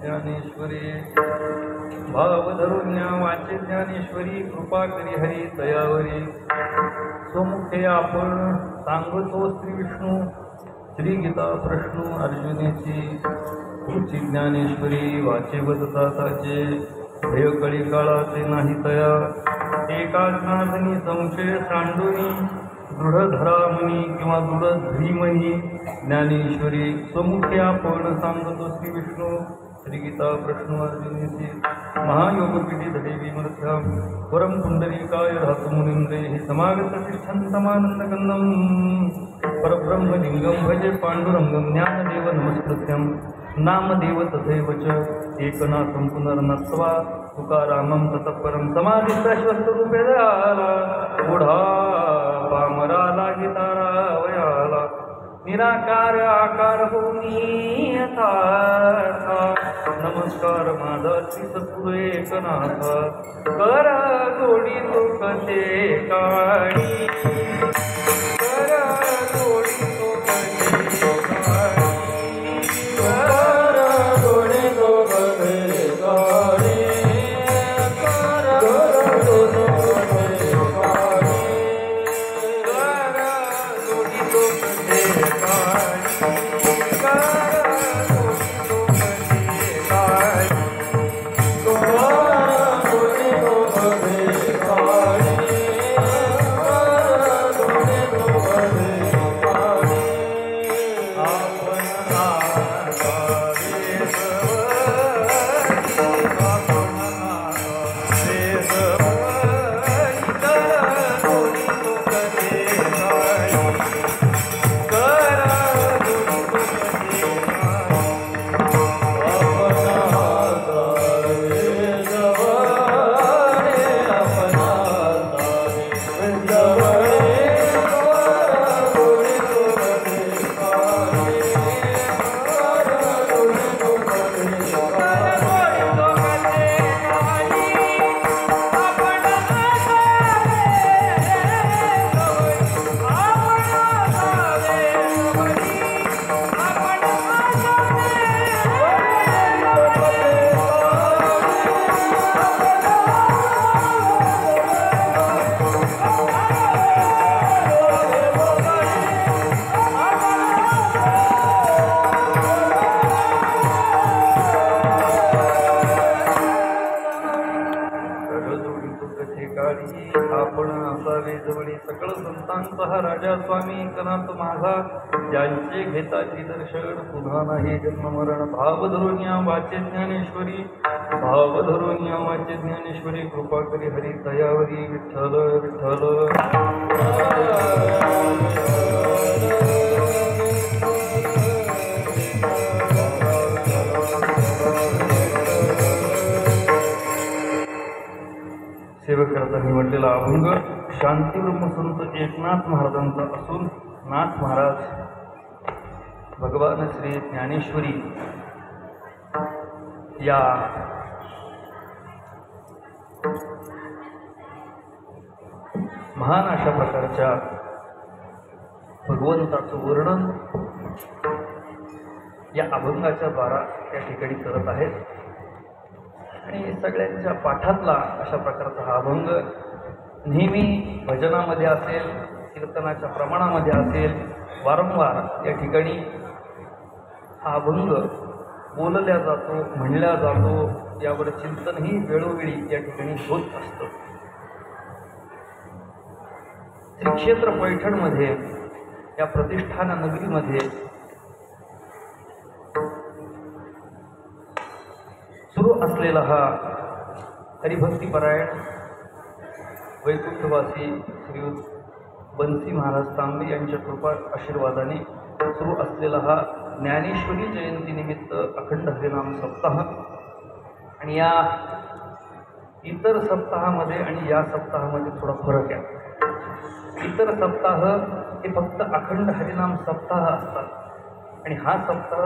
ज्ञानेश्वरी भावधरुण्या वाचे ज्ञानेश्वरी कृपा करी हरी दयावरी स्वमुखे आपण सांगतो श्री विष्णू श्री गीता प्रश्न अर्जुनेची तुझी ज्ञानेश्वरी वाचे बदता साचे भय कळी काळाचे नाही तया एकाच नाथनी संशय सांडोनी दृढ धरामणी किंवा दृढ धीमही ज्ञानेश्वरी स्वमुखे आपण सांगतो श्री विष्णू श्री गीता प्रश्न अर्जुनेची महायोगपीठी धडेवी मृथ्याम परम पुंडरीकाय राहतो मुनिंद्रे हे समागत तिष्ठन्तमानन्दकन्दं परब्रह्मलिंगं भजे पांडुरंगं ज्ञानदेव नमस्कृत्यं नामदेव तथैव च एकनाथं पुनर्नत्वा तुकारामं ततः परं समाधिस्वरूपे दयाला ओढा पामराला गीतारा वयाला निराकार आकार होनी यथार्था नमस्कार माझा श्री सद्गुरु एकनाथ कर गोडी तो कसे काळी कर गोडी तो कसे काळी कर गोडी तो कसे काळी कर गोडी तो कसे काळी कर गोडी तो कसे सकळ संतांचा हा राजा स्वामी एकनाथ माझा ज्यांचे घेताची दर्शन पुन्हा नाही जन्म मरण भाव धरून या वाचे ज्ञानेश्वरी भाव धरून या वाचे ज्ञानेश्वरी कृपा करी हरी दयावरी विठ्ठल विठ्ठल सेवक करता निवडलेला अभंग शांती ब्रह्मसंत एकनाथ महाराजांचा असून नाथ महाराज भगवान श्री ज्ञानेश्वरी या महान अशा प्रकारच्या भगवंताचं वर्णन या अभंगाच्या द्वारा त्या ठिकाणी करत आहेत आणि सगळ्यांच्या पाठातला अशा प्रकारचा हा अभंग नेहमी भजनामध्ये असेल कीर्तनाच्या प्रमाणामध्ये असेल वारंवार या ठिकाणी हा अभंग बोलल्या जातो म्हणल्या जातो यावर चिंतनही वेळोवेळी या ठिकाणी होत असतं. श्री क्षेत्र पैठणमध्ये या प्रतिष्ठान नगरीमध्ये सुरू असलेला हा हरिभक्तीपरायण वैकुंठवासी श्रीयुत बन्सी महाराज तांबे यांच्या कृपा आशीर्वादाने सुरू असलेला हा ज्ञानेश्वरी जयंतीनिमित्त अखंड हरिनाम सप्ताह आणि या इतर सप्ताहामध्ये आणि या सप्ताहामध्ये थोडा फरक आहे. इतर सप्ताह हे फक्त अखंड हरिनाम सप्ताह असतात आणि हा सप्ताह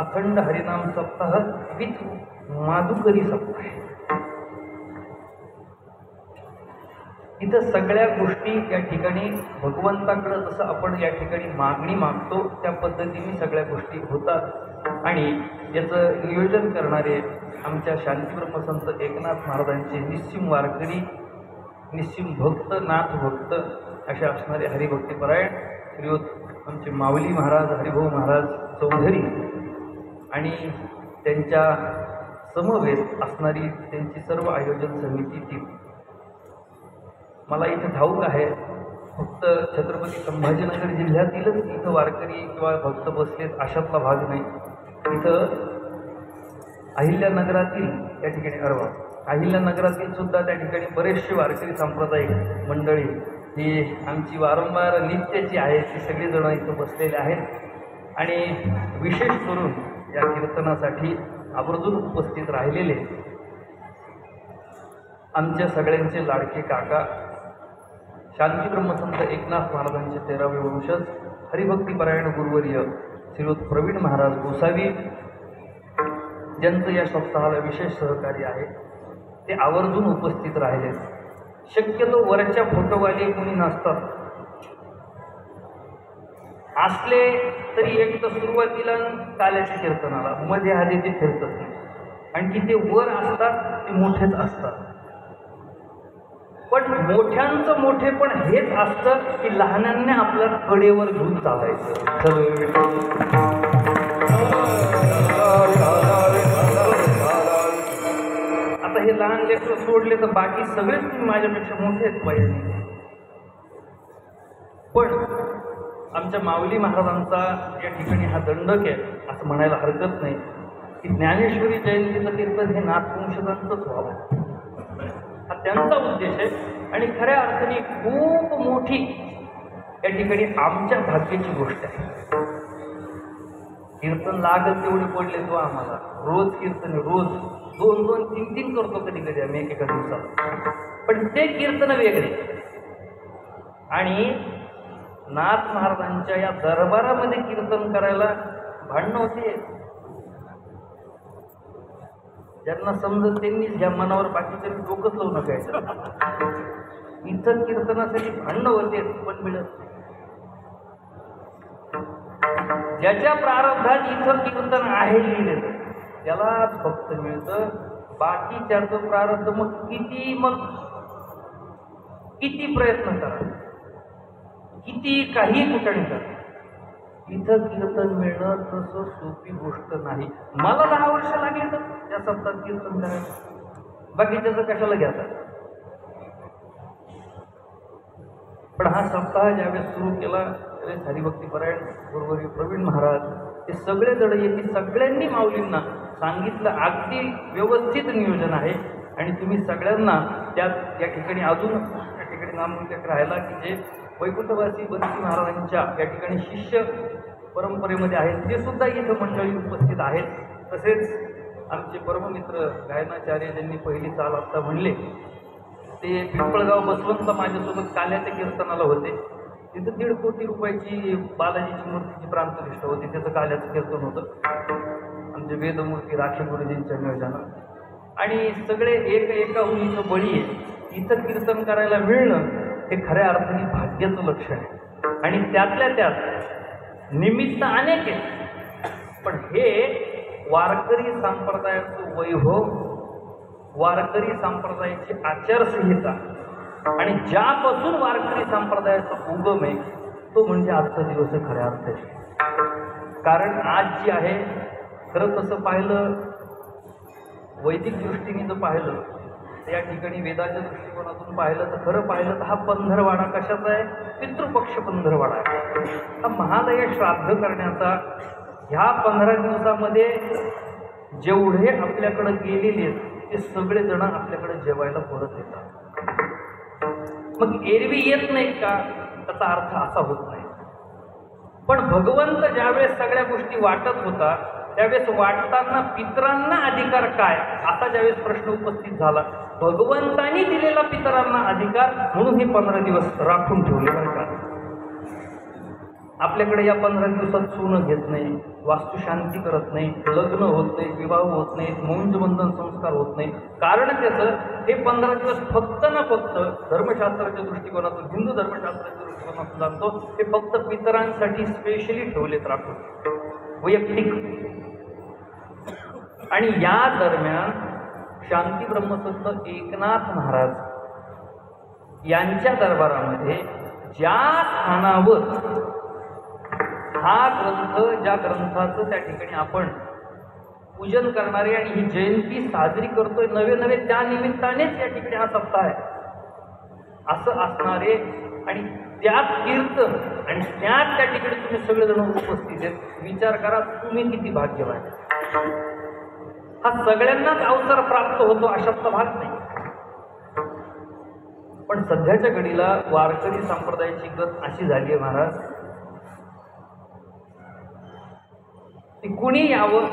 अखंड हरिनाम सप्ताह विथ माधुकरी सप्ताह आहे. इथं सगळ्या गोष्टी या ठिकाणी भगवंताकडं जसं आपण या ठिकाणी मागणी मागतो त्या पद्धतीने सगळ्या गोष्टी होतात. आणि याचं नियोजन करणारे आमच्या शांतीब्रह्मसंत एकनाथ महाराजांचे निस्सिम वारकरी, निस्सिम भक्त, नाथ भक्त असे असणारे हरिभक्तीपरायण श्रीयुत आमचे माऊली महाराज, हरिभाऊ महाराज चौधरी आणि त्यांच्या समवेत असणारी त्यांची सर्व आयोजन समिती टीम. मला इथं ठाऊक आहे फक्त छत्रपती संभाजीनगर जिल्ह्यातीलच इथं वारकरी किंवा भक्त बसलेत अशातला भाग नाही. इथं अहिल्यानगरातील या ठिकाणी अहिल्यानगरातील सुद्धा त्या ठिकाणी बरेचसे वारकरी सांप्रदायिक मंडळी ही आमची वारंवार नित्याची आहे ती सगळीजणं इथं बसलेले आहेत. आणि विशेष करून या कीर्तनासाठी आवर्जून उपस्थित राहिलेले आमच्या सगळ्यांचे लाडके काका शांतीब्रह्मसंत एकनाथ महाराजांचे 13वे वंशज हरिभक्तीपरायण गुरुवर्य श्रीयुत प्रवीण महाराज गोसावी, ज्यांचं या सप्ताहाला विशेष सहकार्य आहे, ते आवर्जून उपस्थित राहिले. शक्यतो वरच्या फोटोवाले कोणी नसतात, असले तरी एक तर सुरुवातीला काल्याच्या कीर्तनाला मध्ये आधी ते फिरतात नाही, आणखी ते वर असतात ते मोठेच असतात. पण मोठ्यांचं मोठेपण हेच असतं की लहानांना आपल्या कडेवर घेऊन चालायचं. आता हे लहान लेकरं सोडले तर बाकी सगळेच तुम्ही माझ्यापेक्षा मोठेच पाहिजे. पण आमच्या माऊली महाराजांचा या ठिकाणी हा दंडक आहे असं म्हणायला हरकत नाही की ज्ञानेश्वरी जयंतीचं कीर्तन हे नाथवंशजांचंच व्हावं हा त्यांचा उद्देश आहे. आणि खऱ्या अर्थाने खूप मोठी या ठिकाणी आमच्या भाग्याची गोष्ट आहे. कीर्तन लागत तेवढे पडले तो आम्हाला रोज कीर्तन, रोज 2-2, 3-3 करतो कधी कधी आम्ही एकेका दिवसाला. पण ते कीर्तन वेगळे. आणि नाथ महाराजांच्या या दरबारामध्ये कीर्तन करायला भांडणं होते. ज्यांना समजत त्यांनीच घ्या मनावर, बाकीच्या डोकंच लावू नका. इथं कीर्तनासाठी भांडणं होते पण मिळत नाही. ज्याच्या प्रारब्धात इथं कीर्तन आहे लिहिलेलं त्यालाच फक्त मिळतं. बाकी त्याचं प्रारब्ध मग किती प्रयत्न करा, किती काही कुठे करा, इथं कीर्तन मिळणं तसं सोपी गोष्ट नाही. मला 10 वर्ष लागली तर त्या सप्ताहात कीर्तन करायचं, बाकी त्याचं कशाला घ्यायचं. पण हा सप्ताह ज्यावेळेस सुरू केला त्यावेळेस हरिभक्तीपरायण गुरुवर्य प्रवीण महाराज ते सगळे जण येथे सगळ्यांनी माऊलींना सांगितलं अगदी व्यवस्थित नियोजन आहे. आणि तुम्ही सगळ्यांना त्यात या ठिकाणी अजून या ठिकाणी नामोल्लेख राहिला की जे वैकुंठवासी बंसी महाराजांच्या या ठिकाणी शिष्य परंपरेमध्ये आहेत ते सुद्धा इथं मंडळी उपस्थित आहेत. तसेच आमचे परममित्र गायनाचार्य ज्यांनी पहिली चाल आत्ता म्हणले ते पिंपळगाव बसवंत माझ्यासोबत काल्याच्या कीर्तनाला होते. तिथं 1.5 कोटी रुपयाची बालाजीची मूर्तीची प्रांतनिष्ठा होती, त्याचं काल्याचं कीर्तन होतं आमचे वेदमूर्ती राखे गुरुजींच्या नियोजनात. आणि सगळे एका उलीचं बळी आहे. इथं कीर्तन करायला मिळणं हे खऱ्या अर्थाने भाग्याचं लक्षण आहे. आणि त्यातल्या त्यात निमित्त अनेक आहेत, पण हे वारकरी संप्रदायाचं वैभव, वारकरी संप्रदायाची आचारसंहिता आणि ज्यापासून वारकरी संप्रदायाचा उगम आहे तो म्हणजे आजचा दिवस आहे खऱ्या अर्थाने. कारण आज जी आहे खरं तसं पाहिलं, वैदिक दृष्टीने जर पाहिलं तर या ठिकाणी वेदाच्या दृष्टिकोनातून पाहिलं तर खरं पाहिलं तर हा पंधरवाडा कशाचा आहे, पितृपक्ष पंधरवाडा आहे. हा महालय श्राद्ध करण्याचा ह्या 15 दिवसामध्ये जेवढे आपल्याकडे गेलेले आहेत ते सगळे जण आपल्याकडे जेवायला परत येतात. मग एरवी येत नाहीत का, त्याचा अर्थ असा होत नाही. पण भगवंत ज्यावेळेस सगळ्या गोष्टी वाटत होता त्यावेळेस वाटताना पितरांना अधिकार काय असा ज्यावेळेस प्रश्न उपस्थित झाला, भगवंतांनी दिलेला पितरांना अधिकार म्हणून हे 15 दिवस राखून ठेवले. का आपल्याकडे या 15 दिवसात सोनं घेत नाही, वास्तुशांती करत नाही, लग्न होत नाही, विवाह होत नाही, मौंजबंधन संस्कार होत नाही. कारण त्याचं हे 15 दिवस फक्त ना फक्त धर्मशास्त्राच्या दृष्टिकोनातून, हिंदू धर्मशास्त्राच्या दृष्टिकोनातून जाणतो, हे फक्त पितरांसाठी स्पेशली ठेवलेत राखून, वैयक्तिक. आणि या दरम्यान शांती ब्रह्मसंत एकनाथ महाराज यांच्या दरबारामध्ये ज्या स्थानावर हा ग्रंथ, ज्या ग्रंथाचं त्या ठिकाणी आपण पूजन करणारे आणि ही जयंती साजरी करतोय नवे नवे, त्या निमित्तानेच या ठिकाणी हा सप्ताह आहे असं असणारे आणि त्यात कीर्तन आणि त्यात त्या ठिकाणी तुम्ही सगळेजण उपस्थित आहेत. विचार करा तुम्ही किती भाग्यवान. हा सगळ्यांनाच अवसर प्राप्त होतो अशातला भाग नाही. पण सध्याच्या घडीला वारकरी संप्रदायाची गत अशी झाली आहे महाराज, कुणी यावं,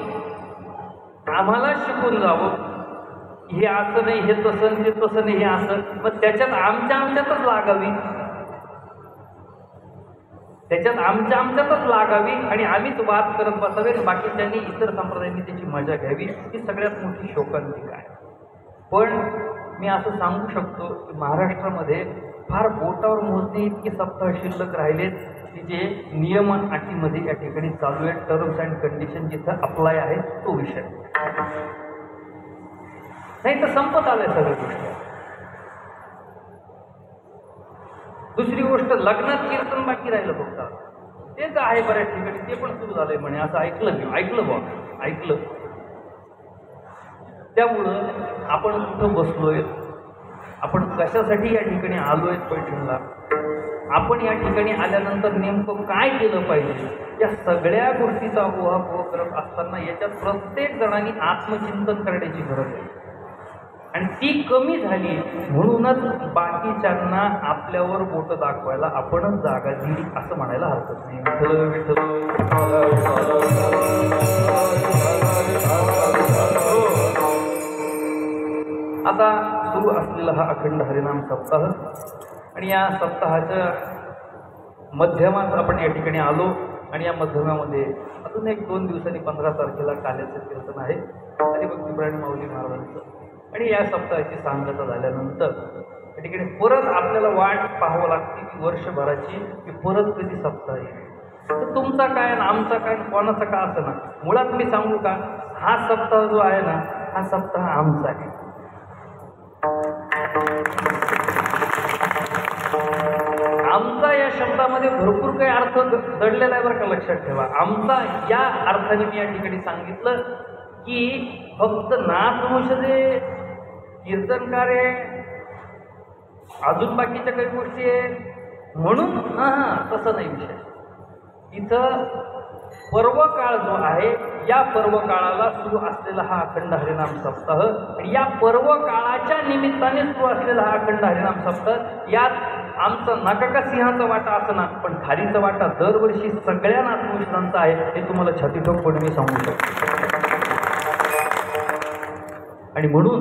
आम्हाला शिकून जावं, हे असं नाही, हे तसं, हे तसं नाही, हे असं, मग त्याच्यात आमच्यातच लागावी, आमच्यातच लागावी आणि आम्हीच वाद करत बसावे, बाकीच्यांनी इतर संप्रदायांनी त्याची मजा घ्यावी, ही सगळ्यात मोठी शोकांतिका आहे. पण मी असं सांगू शकतो की महाराष्ट्रामध्ये फार बोटावर मोजणे इतके सप्ताह शिल्लक राहिलेत की जे नियमन अटीमध्ये या ठिकाणी चालू आहे. टर्म्स अँड कंडिशन जिथं अप्लाय आहे तो विषय, नाही तर संपत आलंय सगळ्या गोष्टी. दुसरी गोष्ट, लग्नात कीर्तन बाकी राहिलं फक्त, ते तर आहे बऱ्याच ठिकाणी, ते पण सुरू झालंय म्हणे, असं ऐकलं. त्यामुळं आपण कुठं बसलोय, आपण कशासाठी या ठिकाणी आलोय पैठणला, आपण या ठिकाणी आल्यानंतर नेमकं काय केलं पाहिजे, या सगळ्या गोष्टीचा उहापोह करत असताना याच्यात प्रत्येक जणांनी आत्मचिंतन करण्याची गरज आहे. आणि ती कमी झाली म्हणूनच बाकीच्यांना आपल्यावर बोट दाखवायला आपणच जागा दिली असं म्हणायला हरकत नाही. आता सुरू असलेला हा अखंड हरिनाम सप्ताह आणि या सप्ताहाच्या मध्यमात आपण या ठिकाणी आलो आणि या मध्यमामध्ये अजून 1-2 दिवसांनी 15 तारखेला काल्याचं कीर्तन आहे हरिभक्तीपरायण माऊली महाराजांचं. आणि या सप्ताहाची सांगता झाल्यानंतर या ठिकाणी परत आपल्याला वाट पाहावं लागते की वर्षभराची की परत कधी सप्ताह येईल. तर तुमचा काय आणि आमचा काय कोणाचा का असं ना, मुळात मी सांगू का, हा सप्ताह जो आहे ना, हा सप्ताह आमचा आहे. आमचा या शब्दामध्ये भरपूर काही अर्थ दडलेला आहे बरं का, लक्षात ठेवा. आमचा या अर्थाने मी या ठिकाणी सांगितलं की फक्त नाथवंशजे कीर्तनकार आहे, अजून बाकीच्या काही गोष्टी आहे म्हणून तसं नाही विषय. इथं पर्वकाळ जो आहे, या पर्वकाळाला सुरू असलेला हा अखंड हरिनाम सप्ताह आणि या पर्वकाळाच्या निमित्ताने सुरू असलेला हा अखंड हरिनाम सप्ताह, यात आमचा नकाका सिंहाचा वाटा असं ना, पण खारीचा वाटा दरवर्षी सगळ्या नाथवंशांचा आहे हे तुम्हाला छातीठोकपणे मी सांगू शकतो. आणि म्हणून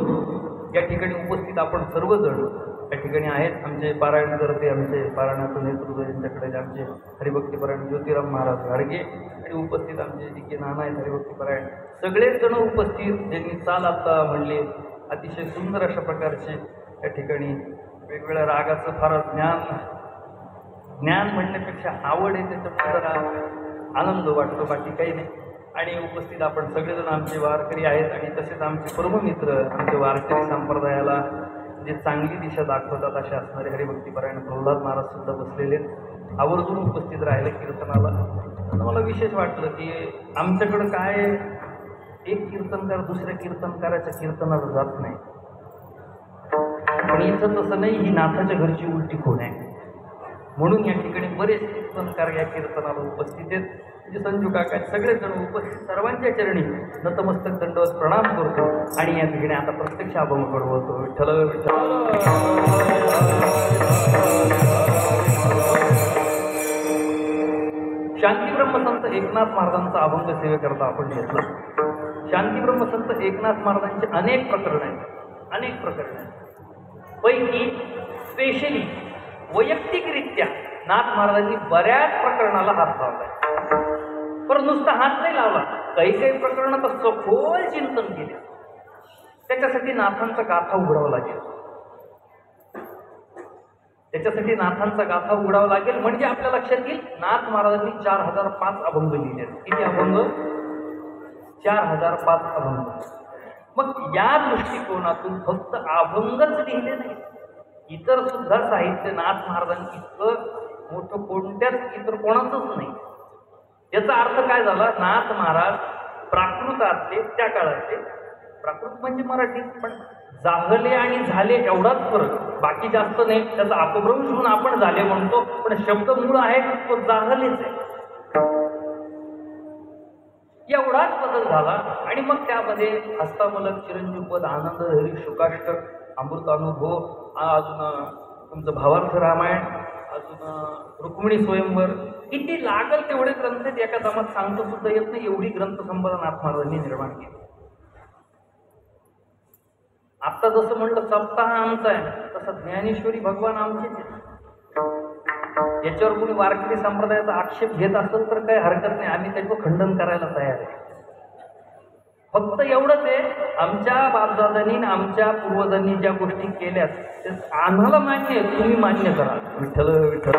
या ठिकाणी उपस्थित आपण सर्वजण या ठिकाणी आहेत. आमचे पारायण करते, आमचे पारायणाचं नेतृत्व यांच्याकडे आमचे हरिभक्तीपरायण ज्योतिराम महाराज घाडगे आणि उपस्थित आमचे जी के नाना आहेत हरिभक्तीपरायण, सगळेच जण उपस्थित, ज्यांनी चाल आता म्हणले, अतिशय सुंदर अशा प्रकारचे या ठिकाणी वेगवेगळ्या रागाचं फार ज्ञान म्हणण्यापेक्षा आवड आहे, त्याच्यामुळे जरा आनंद वाटतो, बाकी काही नाही. आणि उपस्थित आपण सगळेजण आमचे वारकरी आहेत आणि तसेच आमचे परममित्र, आमचे वारकरी संप्रदायाला जे चांगली दिशा दाखवतात असे असणारे हरिभक्तीपरायण प्रल्हाद महाराज सुद्धा बसलेले आहेत, आवर्जून उपस्थित राहिले कीर्तनाला. मला विशेष वाटलं की आमच्याकडं काय, एक कीर्तनकार दुसऱ्या कीर्तनकाराच्या कीर्तनाला जात नाही, पण इथं तसं नाही, ही नाथाच्या घरची उलटी खूण आहे. म्हणून या ठिकाणी बरेच कीर्तनकार या कीर्तनाला उपस्थित आहेत. म्हणजे संजू काका सगळेजण उपस्थित, सर्वांच्या चरणी नतमस्तक दंडवत प्रणाम करतो आणि या ठिकाणी आता प्रत्यक्ष अभंग कडवतो. विठ्ठल विठ्ठल. शांतीब्रह्मसंत एकनाथ महाराजांचा अभंग सेवेकरता आपण घेतला. शांतीब्रह्मसंत एकनाथ महाराजांचे अनेक प्रकरण आहेत. पैकी स्पेशली वैयक्तिकरित्या नाथ महाराजांनी बऱ्याच प्रकरणाला हात लावलाय. पण नुसता हात नाही लावला, काही काही प्रकरणात सखोल चिंतन केले. त्याच्यासाठी नाथांचा गाथा उघडावा लागेल. त्याच्यासाठी नाथांचा गाथा उघडावा लागेल म्हणजे आपल्या लक्षात येईल. नाथ महाराजांनी 4005 अभंग लिहिले. किती अभंग? 4005 अभंग. मग या दृष्टिकोनातून फक्त अभंगच लिहिले नाही, इतर सुद्धा साहित्य नाथ महाराजांनी इतकं मोठं कोणत्याच इतर कोणाचंच नाही. याचा अर्थ काय झाला? नाथ महाराज प्राकृतातले, त्या काळातले, प्राकृत म्हणजे मराठीत, पण जाहले आणि झाले एवढाच फरक, बाकी जास्त नाही. त्याचा अपभ्रंश होऊन आपण झाले म्हणतो, पण शब्द मूळ आहे तो जाहलेच आहे. एवढाच बदल झाला. आणि मग त्यामध्ये हस्तामलक, चिरंजीवपद, आनंद हरी, शुकाष्टक, अमृतानुभव, अजून तुमचं भावार्थ रामायण, अजून रुक्मिणी स्वयंवर, किती लागल तेवढे ग्रंथ आहेत. एका जमात सांगतो सुद्धा येत नाही एवढी ग्रंथसंपदा नाथ महाराजांनी निर्माण केली. आता जसं म्हटलं सप्ताह आमचा आहे, तसं ज्ञानेश्वरी भगवान आमचेच आहे. याच्यावर कोणी वारकरी संप्रदायाचा आक्षेप घेत असेल तर काही हरकत नाही, आम्ही त्याचं खंडन करायला तयार आहे. फक्त एवढंच आहे, आमच्या बापदादांनी आमच्या पूर्वजांनी ज्या गोष्टी केल्यात ते आम्हाला मान्य आहे, तुम्ही मान्य करा. विठ्ठल विठ्ठल.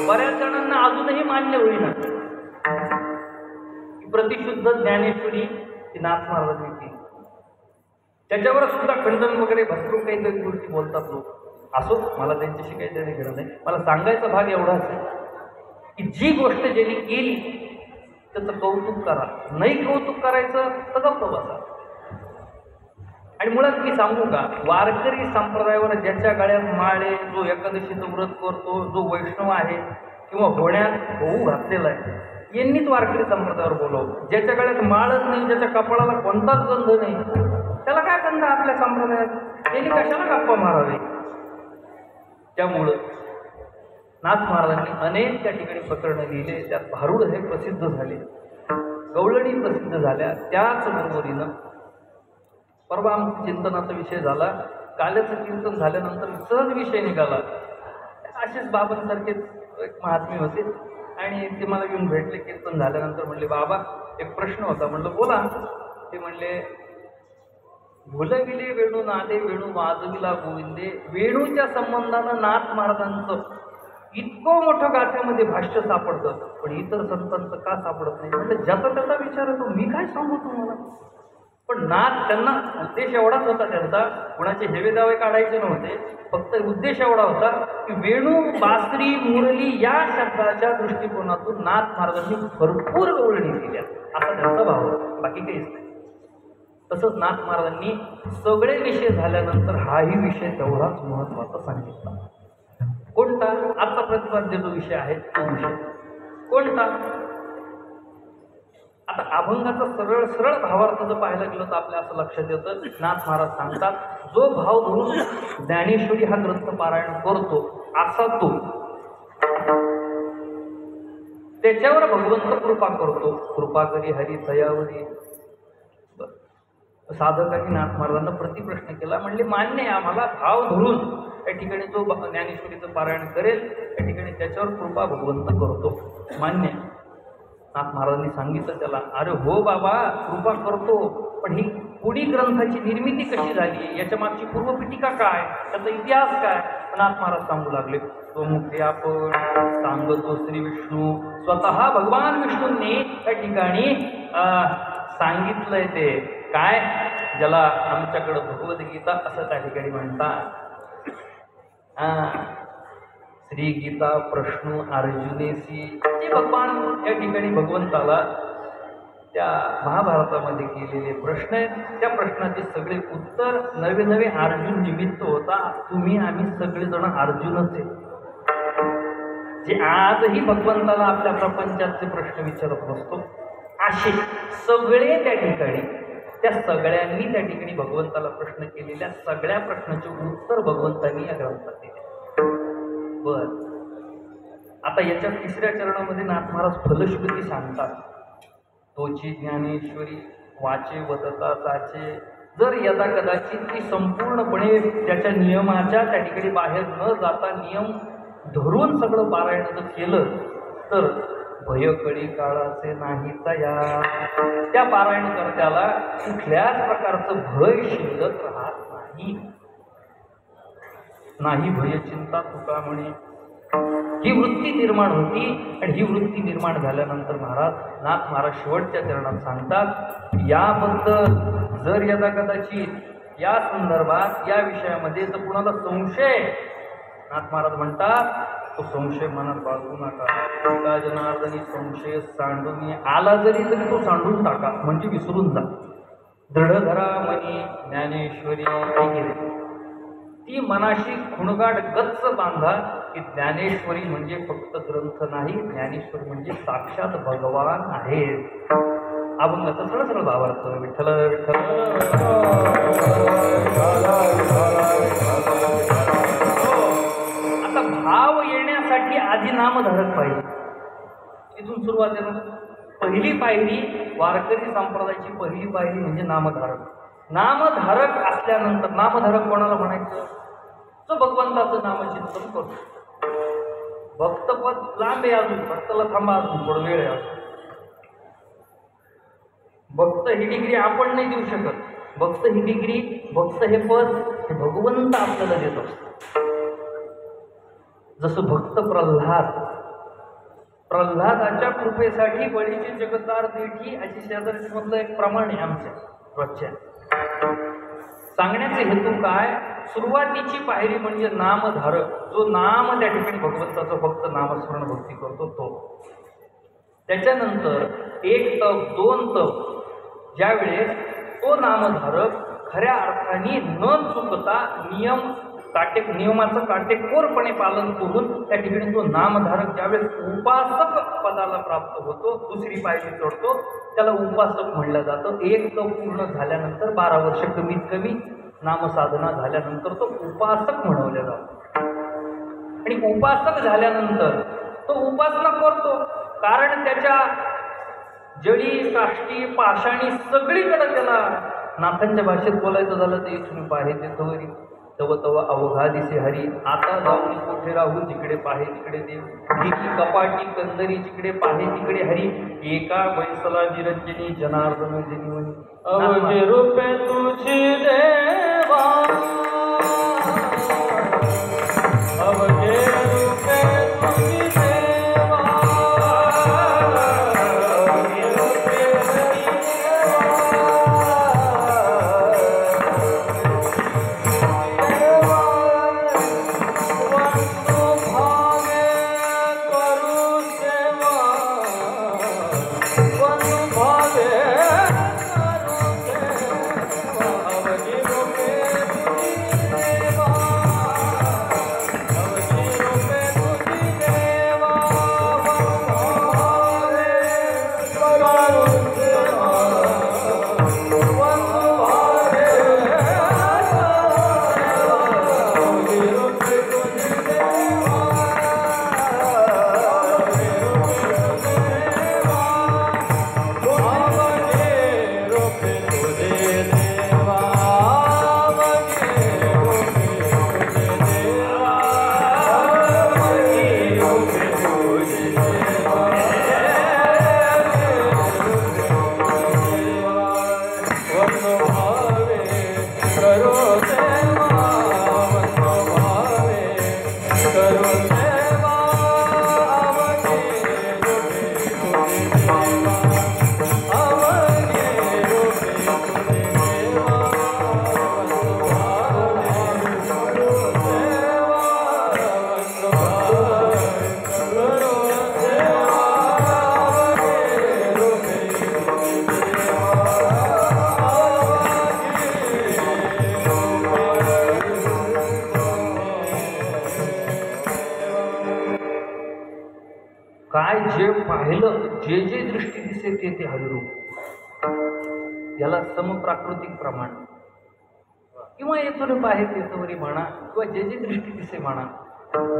बऱ्याच जणांना अजूनही मान्य होईना. प्रतिशुद्ध ज्ञानेश्वरी ही नाथ महाराजांनी केली. त्याच्यावर सुद्धा खंडन वगैरे भरपूर काही गोष्टी बोलतात लोक. असो, मला त्यांच्याशी काही देणे घेणं नाही. मला सांगायचा भाग एवढाच आहे की जी गोष्ट ज्यांनी केली त्याचं कौतुक करा, नाही कौतुक करायचं तर गप्प बसा. आणि मुळात मी सांगू का, वारकरी संप्रदायावर ज्याच्या गळ्यात माळ आहे, जो एकादशीचं व्रत करतो, जो वैष्णव आहे किंवा होण्यात होऊ घातलेला आहे, यांनीच वारकरी संप्रदायावर बोलावं. ज्याच्या गळ्यात माळच नाही, ज्याच्या कपाळाला कोणताच गंध नाही, त्याला काय गंध आपल्या संप्रदायात? त्यांनी कशाला गप्पा मारावे? त्यामुळं नाथ महाराजांनी अनेक त्या ठिकाणी प्रकरणं लिहिले. त्यात भारूड हे प्रसिद्ध झाले, गवळणी प्रसिद्ध झाल्या. त्याच बरोबरीनं परवा आमचा चिंतनाचा विषय झाला. काल्याचं कीर्तन झाल्यानंतर सहज विषय निघाला. असेच बाबांसारखेच एक महात्मे होते आणि ते मला येऊन भेटले. कीर्तन झाल्यानंतर म्हणले, बाबा एक प्रश्न होता. म्हणलं बोला. ते म्हणले, भुलविले वेणू नादे वेणू वाजविला गोविंदे. वेणूच्या संबंधानं नाथ महाराजांचं इतकं मोठं गाथ्यामध्ये भाष्य सापडतं, पण इतर संतांचं का सापडत नाही? म्हणजे ज्याचा त्याचा विचार येतो, मी काय सांगू तुम्हाला. पण नाथ, त्यांना उद्देश एवढाच होता त्यांचा, कुणाचे हेवे दावे काढायचे नव्हते. फक्त उद्देश एवढा होता की वेणू, बासरी, मुरली या शब्दाच्या दृष्टिकोनातून नाथ महाराजांनी भरपूर गवळणी केल्या, असा त्यांचा भाव होता, बाकी काहीच नाही. तसंच नाथ महाराजांनी सगळे विषय झाल्यानंतर हाही विषय तेवढाच महत्त्वाचा सांगितला. कोणता? आजचा प्रतिपाद्य जो विषय आहे तो विषय कोणता? आता अभंगाचा सरळ सरळ भावार्थ जर पाहायला गेलो तर आपल्या असं लक्षात येतं, नाथ महाराज सांगतात, जो भाव धरून ज्ञानेश्वरी हा ग्रंथ पारायण करतो असा तो, त्याच्यावर भगवंत कृपा करतो. कृपा करी हरी दयावरी. साधकांनी नाथ महाराजांना प्रतिप्रश्न केला. म्हणले, मान्य आहे आम्हाला, भाव धरून त्या ठिकाणी जो ज्ञानेश्वरीचं पारायण करेल त्या ठिकाणी त्याच्यावर कृपा भगवंत करतो, मान्य. नाथ महाराजांनी सांगितलं त्याला, अरे हो बाबा, कृपा करतो, पण ही पुढी ग्रंथाची निर्मिती कशी झाली, याच्या मागची पूर्वपीठिका काय, त्याचा इतिहास काय? नाथ महाराज सांगू लागले, तो मुखे आपण सांगतो श्री विष्णू, स्वतः भगवान विष्णूंनी त्या ठिकाणी सांगितलंय. ते काय, ज्याला आमच्याकडं भगवद्गीता असं त्या ठिकाणी म्हणतात. श्री गीता प्रश्न अर्जुनेसी, जे भगवान या ठिकाणी भगवंताला त्या महाभारतामध्ये केलेले प्रश्न आहेत, त्या प्रश्नाचे सगळे उत्तर नवे नवे अर्जुन निमित्त होता. तुम्ही आम्ही सगळेजण अर्जुनच आहे, जे आजही भगवंताला आपल्या प्रपंचाचे प्रश्न विचारत बसतो. असे सगळे त्या ठिकाणी, त्या सगळ्यांनी त्या ठिकाणी भगवंताला प्रश्न केलेल्या सगळ्या प्रश्नाचे उत्तर भगवंतांनी या ग्रंथात दिले. बर, आता याच्या तिसऱ्या चरणामध्ये नाथ महाराज फलश्रुती सांगतात. तोची ज्ञानेश्वरी वाचे वदता साचे, जर यदा कदाचित ती संपूर्णपणे त्याच्या नियमाच्या त्या ठिकाणी बाहेर न जाता नियम धरून सगळं पारायण जर केलं तर भयकळी काळाचे नाही तया. त्या पारायणकर्त्याला कुठल्याच प्रकारचं भय शिल्लक राहत नाही. नाही भय चिंता तुका म्हणे. ही वृत्ती निर्माण होती आणि ही वृत्ती निर्माण झाल्यानंतर नाथ महाराज शेवटच्या चरणात सांगतात, याबद्दल जर यदा कदाचित या संदर्भात या विषयामध्ये जर कुणाला संशय, नाथ महाराज म्हणतात तो संशय मनात बाळगू नका. एका जनार्दनी संशय सांडून आला जरी तरी तो सांडून टाका, म्हणजे विसरून जा. दृढ धरा मनी ज्ञानेश्वरी गेले. ती मनाशी खुणगाट गच्च बांधा की ज्ञानेश्वरी म्हणजे फक्त ग्रंथ नाही, ज्ञानेश्वरी म्हणजे साक्षात भगवान आहे. अभंगाचा सरळ सरळ भावार्थ. विठ्ठल विठ्ठल. आता भाव येण्यासाठी आधी नामधारक पाहिजे. इथून सुरुवात आहे ना. पहिली पायरी वारकरी संप्रदायाची पहिली पायरी म्हणजे नामधारक. नामधारक असल्यानंतर, नामधारक कोणाला म्हणायचं? जो भगवंताचं नामचिंतन करतो. भक्तपद लांब आहे, अजून भक्ताला थांबा, अजून थोडं वेळ आहे. भक्त ही डिग्री आपण नाही देऊ शकत. भक्त ही डिग्री, भक्त हे पद हे भगवंत आपल्याला देत असतो. जसं भक्त प्रल्हादाच्या कृपेसाठी बळीची जगतार देठी, अशी शेजारची मधलं एक प्रमाण आहे आमच्या रोजच्या. सांगण्याचे हेतू काय? सुरुवातीची पायरी म्हणजे नामधारक. जो नाम त्या ठिकाणी भगवंताचं फक्त नामस्मरण भक्ती करतो तो. त्याच्यानंतर 1 तप 2 तप, ज्यावेळेस तो नामधारक खऱ्या अर्थाने न चुकता नियमाचं काटेकोरपणे पालन करून त्या ठिकाणी तो नामधारक ज्यावेळेस उपासक पदाला प्राप्त होतो, दुसरी पायरी चढतो, त्याला उपासक म्हणलं जातं. 1 तप पूर्ण झाल्यानंतर 12 वर्ष कमीत कमी नामसाधना झाल्यानंतर तो उपासक म्हणवला जातो. आणि उपासक झाल्यानंतर तो उपासना करतो, कारण त्याच्या जडी काष्टी पाषाणी सगळीकडे त्याला नाथांच्या भाषेत बोलायचं झालं तर इथून पाहे ते तवरी तव तव अवघा दिसे हरी. आता जाऊन कुठे राहू, जिकडे पाहे तिकडे देव. ढिकी कपाटी कंदरी, जिकडे पाहे तिकडे हरी. एका बैसला निरंजनी जनार्दन जनिवनी. अवघे रूपे तुझी देवा, अवघे रूपे तुझी देवा, अवघे रूपे तुझी काय जे पाहिलं, जे जे दृष्टी दिसे ते ते हरिरूप. याला समप्राकृतिक प्रमाण किंवा येथून पाहे तेथवरी म्हणा, किंवा जे जे दृष्टी दिसे म्हणा.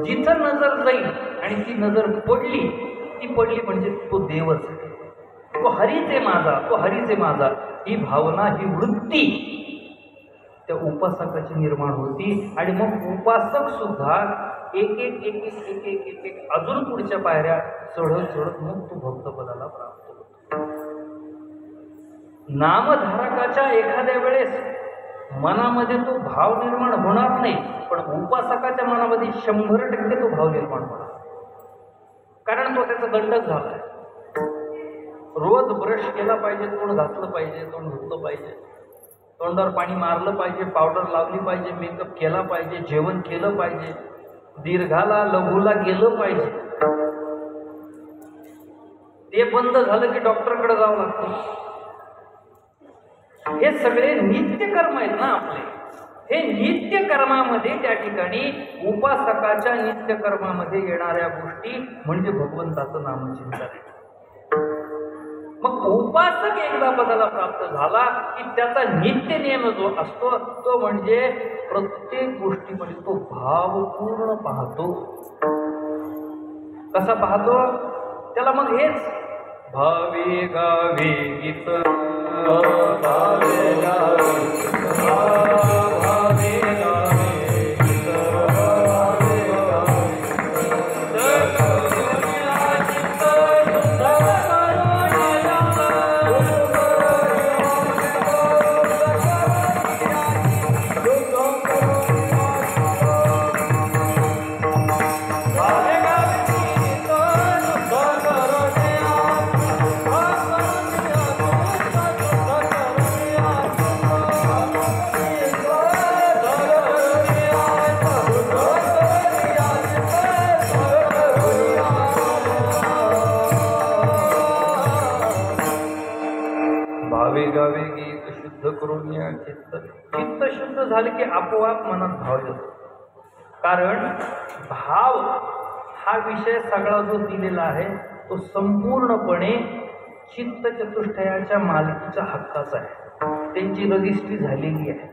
जिथं नजर जाईल आणि ती नजर पडली, ती पडली म्हणजे तो देवच, तो हरीच आहे माझा, तो हरीच आहे माझा. ही भावना, ही वृत्ती त्या उपासकाची निर्माण होती. आणि मग उपासक सुद्धा एक एक एक एक एक एक एक एक अजून पुढच्या पायऱ्या चढत चढत मग तो भक्तपदाला प्राप्त होतो. नामधारकाच्या एखाद्या वेळेस मनामध्ये तो भाव निर्माण होणार नाही, पण उपासकाच्या मनामध्ये 100% तो भाव निर्माण होणार, कारण तो त्याचा दंडक झालाय. रोज ब्रश केला पाहिजे, तोंड घातलं पाहिजे, तोंड धुतलं पाहिजे, तोंडावर पाणी मारलं पाहिजे, पावडर लावली पाहिजे, मेकअप केला पाहिजे, जेवण केलं पाहिजे, दीर्घाला लघुला गेलं पाहिजे. ते बंद झालं की डॉक्टरकडे जावं लागतं. हे सगळे नित्य कर्म आहेत ना आपले. हे नित्य कर्मामध्ये त्या ठिकाणी उपासकाच्या नित्य कर्मामध्ये येणाऱ्या गोष्टी म्हणजे भगवंताचं नामचिंतन आहे. मग उपासक एकदा पदाला प्राप्त झाला की त्याचा नित्य नियम जो असतो तो म्हणजे प्रत्येक गोष्टीमध्ये तो भाव पूर्ण पाहतो. कसा पाहतो? त्याला मग हेच भावे गावे गीत, भावे गावे भावे गावे गीत, भावे गावे गावे गीत शुद्ध करून या चित्त. चित्त शुद्ध झाले की आपोआप मनात भाव येतो. कारण भाव हा विषय सगळा जो दिलेला आहे तो संपूर्णपणे चित्त चतुष्टयाच्या मालकीच्या हक्काचा आहे. त्यांची रजिस्ट्री झालेली आहे,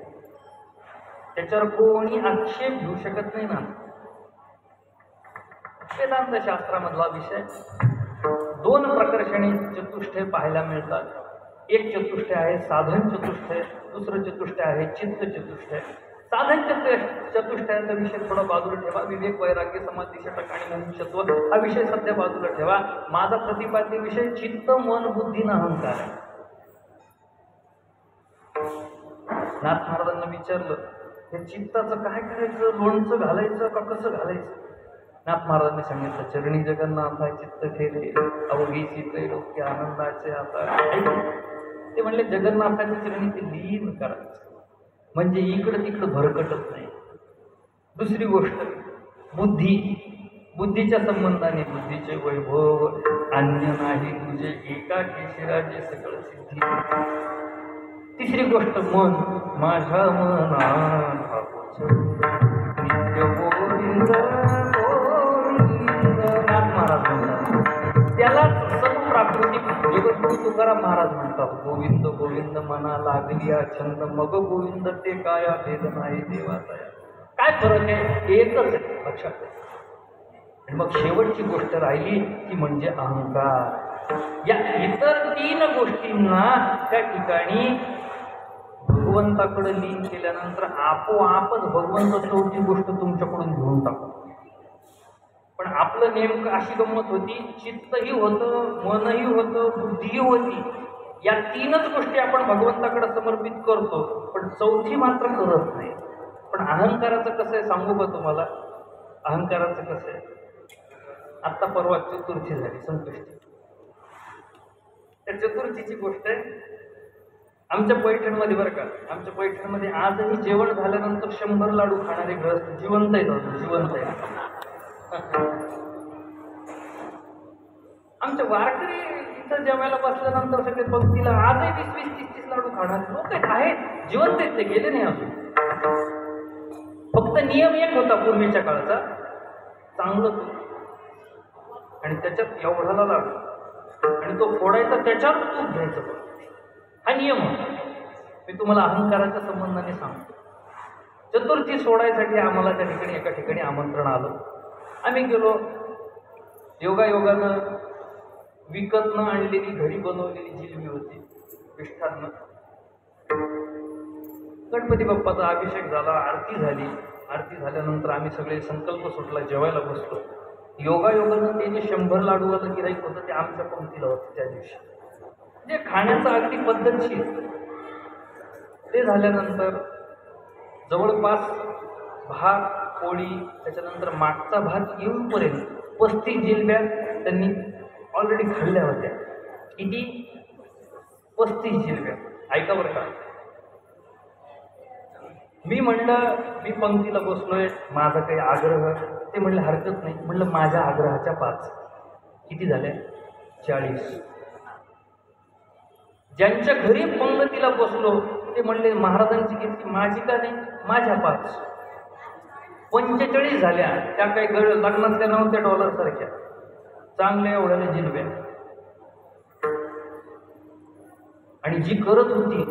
त्याच्यावर कोणी आक्षेप घेऊ शकत नाही ना. वेदांत शास्त्रामधला विषय. 2 प्रकर्षणे चतुष्टय पाहायला मिळतात. एक चतुष्टय आहे साधन चतुष्टय, दुसरं चतुष्टय आहे चित्त चतुष्टय. साधन चतुष्टयाचा विषय थोडा बाजूला ठेवा. विवेक वैराग्य समाधी षटक आणि मुमुक्षत्व हा विषय सध्या बाजूला ठेवा. माझा प्रतिपाद्य विषय चित्त मन बुद्धी न अहंकार आहे. नाथ महाराजांना विचारलं हे चित्ताचं काय करायचं, लोणचं घालायचं का कसं घालायचं? नाथ महाराजांनी सांगितलं चरणी जगन्नाथ चित्त ठेले अवघी चित्त आनंदाचे आता. ते म्हणले जगन्नाथाच्या चरणी ते लीन करायचं म्हणजे इकडं तिकडं भरकटत नाही. दुसरी गोष्ट बुद्धी, बुद्धीच्या संबंधाने बुद्धीचे वैभव अन्य नाही तुझे एका केशराचे सकळ सिद्धी. तिसरी गोष्ट मन, माझ्या मना नित्य गोविंद गोविंद. नाथ महाराज म्हणतात त्यालाच समप्राकृतिक जगद्गुरु तुकाराम महाराज म्हणतात गोविंद गोविंद मना लागली छंद मग गोविंद ते काया भेद नाही देवाचा. काय फरक आहे? एकच आहे लक्षात. आणि मग शेवटची गोष्ट राहिली ती म्हणजे अहंकार. या इतर 3 गोष्टींना त्या ठिकाणी भगवंताकडे लीन केल्यानंतर आपोआपच भगवंत 4थी गोष्ट तुमच्याकडून घेऊन टाकतो. पण आपलं नेमकं अशी गंमत होती, चित्तही होतं, मनही होतं, बुद्धीही होती. या 3च गोष्टी आपण भगवंताकडे समर्पित करतो, पण 4थी मात्र करत नाही. पण अहंकाराचं कसं आहे सांगू का तुम्हाला? अहंकाराचं कसं आहे? आत्ता परवा चतुर्थी झाली, संकष्टी. त्या चतुर्थीची गोष्ट आहे आमच्या पैठणमध्ये बरं का. आमच्या पैठणमध्ये आजही जेवण झाल्यानंतर 100 लाडू खाणारे ग्रस्त जिवंत आहेत. जिवंत आहे. आमच्या वारकरी इथं जेवायला बसल्यानंतर सगळे पंक्तीला आजही 20-20, 30-30 लाडू खाणारे लोक आहेत, जिवंत आहेत. ते गेले नाही अजून. फक्त नियम एक होता पूर्वीच्या काळचा, चांगलं तूप आणि त्याच्यात एवढाला लाडू आणि तो फोडायचा, त्याच्यावर तूप घ्यायचं. हा नियम होता. मी तुम्हाला अहंकाराच्या संबंधाने सांगतो. चतुर्थी सोडायसाठी आम्हाला त्या ठिकाणी एका ठिकाणी आमंत्रण आलं. आम्ही गेलो. योगायोगानं विकत न आणलेली घरी बनवलेली जिलबी होती पिष्ठांना. गणपती बाप्पाचा अभिषेक झाला, आरती झाली. आरती झाल्यानंतर आम्ही सगळे संकल्प सुटला, जेवायला बसलो. योगायोगानं ते जे 100 लाडूवालं गिऱ्हाईक होतं ते आमच्या पंक्तीला होतं त्या दिवशी. म्हणजे खाण्याचा अगदी पद्धतशीर. ते झाल्यानंतर जवळपास भात पोळी, त्याच्यानंतर मागचा भात येऊपर्यंत 35 जिलब्या त्यांनी ऑलरेडी खाल्ल्या होत्या. किती? 35 जिलब्या. ऐका बरं का. मी म्हणलं मी पंक्तीला बसलोय, माझा काही आग्रह. ते म्हणले हरकत नाही. म्हणलं माझ्या आग्रहाच्या 5. किती झाल्या? 40. ज्यांच्या घरी पंक्तीला बसलो ते म्हणले महाराजांची घेतली, माझी का नाही? माझ्या 5. 45 झाल्या. त्या काही लग्नातल्या नव्हत्या, डॉलर सारख्या चांगल्या एवढ्या जिलब्या. आणि जी करत होती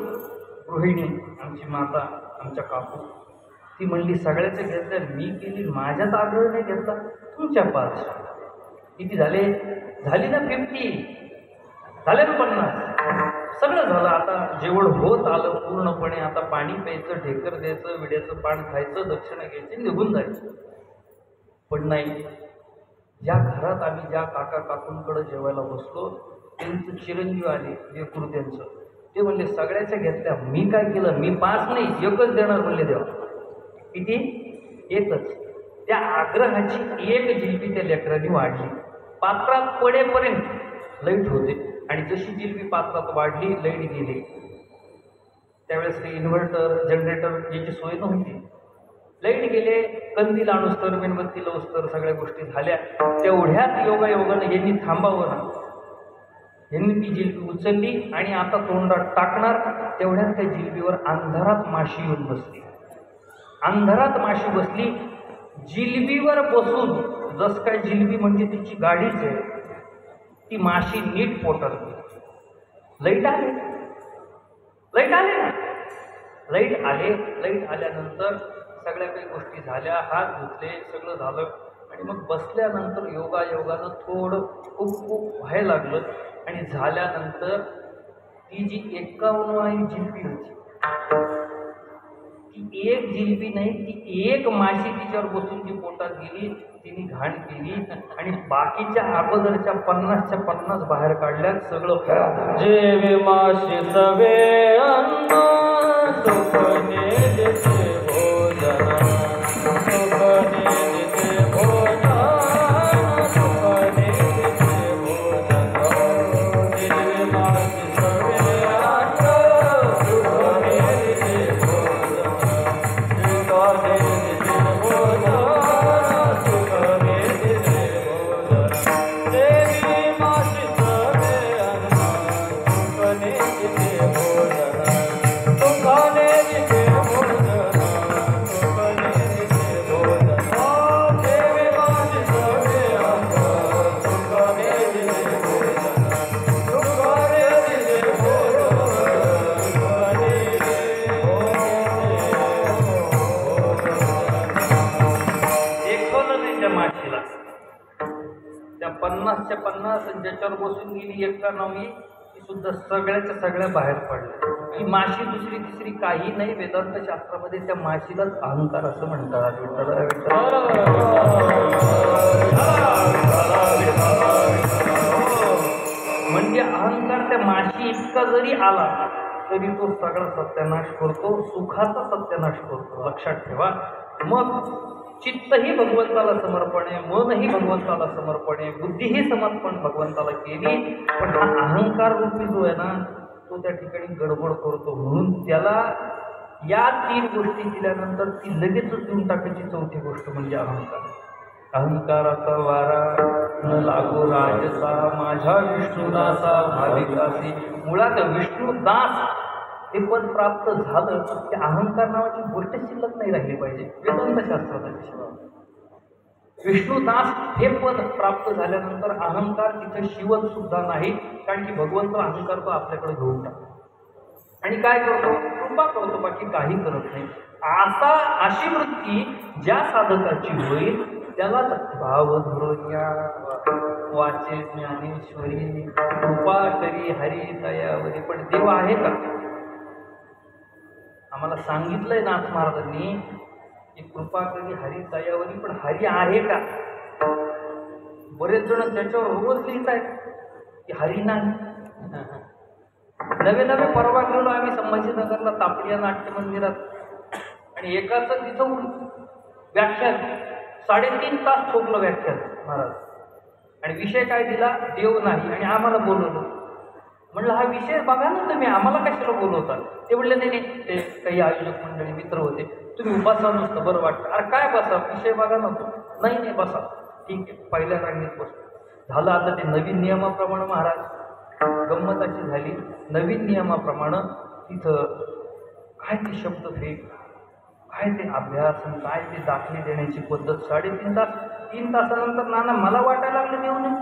गृहिणी, आमची माता, आमच्या काकू, ती म्हणली सगळ्याच्या घेतल्या, मी केली, माझ्याच आग्रह नाही घेतला, तुमच्या 5. किती झाले? झाली ना 50. झाले ना 50. सगळं झालं. आता जेवढं होत आलं पूर्णपणे. आता पाणी प्यायचं, ढेकर द्यायचं, विड्याचं पान खायचं, दक्षिणा घ्यायची, निघून जायचं. पण नाही, ज्या घरात आम्ही ज्या काका काकूंकडे जेवायला बसलो त्यांचं चिरंजीव आले, जे त्यांचं, ते म्हणले सगळ्याच्या घेतल्या, मी काय केलं? मी 5 नाही 1च देणार म्हणले देवा. किती? 1च. त्या आग्रहाची 1 जिलबी त्या लेकरांनी वाढली. पात्रात पडेपर्यंत लाईट होते आणि जशी जिलबी पात्रात वाढली लाईट गेली. त्यावेळेस ते इन्व्हर्टर जनरेटर याची सोय नव्हती. लाईट गेले, कंदील आणूस्तर, मेणबत्ती लावूस्तर सगळ्या गोष्टी झाल्या. तेवढ्यात योगायोगानं यांनी थांबावं ना, यांनी ती जिलबी उचलली आणि आता तोंडात टाकणार. तेवढ्यात त्या जिलबीवर अंधारात माशी येऊन बसली. अंधारात माशी बसली. जिलबीवर बसून, जस काय जिलबी म्हणजे तिची गाडीच आहे, ती माशी नीट पोटात गेली. लाईट आले, लाईट आले ना, लाईट आले. लाईट आल्यानंतर सगळ्या काही गोष्टी झाल्या, हात धुतले, सगळं झालं. आणि मग बसल्यानंतर योगायोगानं थोडं खूप व्हायला लागलं. आणि झाल्यानंतर ती जी 51 जिलबी होती, ती 1 जिलबी नाही, ती 1 माशी तिच्यावर बसून जी पोटात गेली, तिने घाण केली. आणि बाकीच्या अगोदरच्या 50च्या 50 बाहेर काढल्यात. सगळं जेवे माशी सवे अन्न सुखने देते भोजन, सुखने देते भोजन, सुखने देते भोजन. जेवे माशी सवे अन्न सुखने देते भोजन, सुखने देते भोजन, सुखने देते भोजन. देवी माशी सवे अन्न सुखने देते भोजन, सुखने देते भोजन, सुखने देते भोजन. देवी माशी सवे अन्न सुखने देते भोजन, सुखने देते भोजन, सुखने देखवलं नाही त्या माशीला. त्या 50च्या 50 ज्याच्यावर बसून गेली 91, ती सुद्धा सगळ्याच्या सगळ्या बाहेर पडल्या. ही माशी दुसरी तिसरी काही नाही. वेदांत शास्त्रामध्ये त्या माशीलाच अहंकार असं म्हणतात. म्हणजे अहंकार त्या माशी इतका जरी आला तरी तो सगळा सत्यानाश करतो, सुखाचा सत्यानाश करतो. लक्षात ठेवा. मग चित्तही भगवंताला समर्पण आहे, मनही भगवंताला समर्पण आहे, बुद्धीही समर्पण भगवंताला केली. पण हा अहंकार रूपी जो आहे ना, तो त्या ठिकाणी गडबड करतो. म्हणून त्याला या 3 गोष्टी दिल्यानंतर ती लगेचच देऊन टाकायची. चौथी गोष्ट म्हणजे अहंकार. अहंकाराचा वारा न लागो राजसा, माझ्या विष्णुदासा भाविकासी. मुळात विष्णुदास हे पद प्राप्त झालं, त्या अहंकार नावाची गोष्ट शिल्लक नाही राहिली पाहिजे. वेदांत शास्त्राचा विष्णुदास हे पद प्राप्त झाल्यानंतर अहंकार तिथे शिवत सुद्धा नाही. कारण की भगवंत अहंकार तो आपल्याकडे घेऊन टाकतो आणि काय करतो? कृपा करतो, बाकी काही करत नाही. अशी वृत्ती ज्या साधकाची होईल त्यालाच भाव धरोया वाचे ज्ञानेश्वरी, कृपा करी हरी दयावरी. पण देव आहे का? आम्हाला सांगितलंय नाथ महाराजांनी की कृपा करी हरी दयावरी, पण हरी आहे का? बरेच जण त्याच्यावर रोज लिहित आहेत की हरी नाही. नवे नवे परवा गेलो आम्ही संभाजीनगरला तापडिया नाट्य मंदिरात, आणि एकाचं तिथं व्याख्यान 3.5 तास ठोकलं व्याख्यान महाराज, आणि विषय काय दिला? देव नाही. आणि आम्हाला बोलवलं. म्हणलं हा विषय बघा ना तुम्ही, आम्हाला कशाला बोलवता? ते म्हणले नाही नाही, ते काही आयोजक मंडळी मित्र होते, तुम्ही बसा नुसतं बरं वाटतं. अरे काय बसा, विषय बघा ना तू. नाही नाही बसा. ठीक आहे, पहिल्या रांगेत बसतो. झालं. आता ते नवीन नियमाप्रमाणे महाराज गंमत अशी झाली, नवीन नियमाप्रमाणे तिथं काय ते शब्द फेक, काय ते अभ्यास, काय ते दाखले देण्याची पद्धत. 3.5 तास. 3 तासानंतर नाना मला वाटायला लागलं देऊ नये.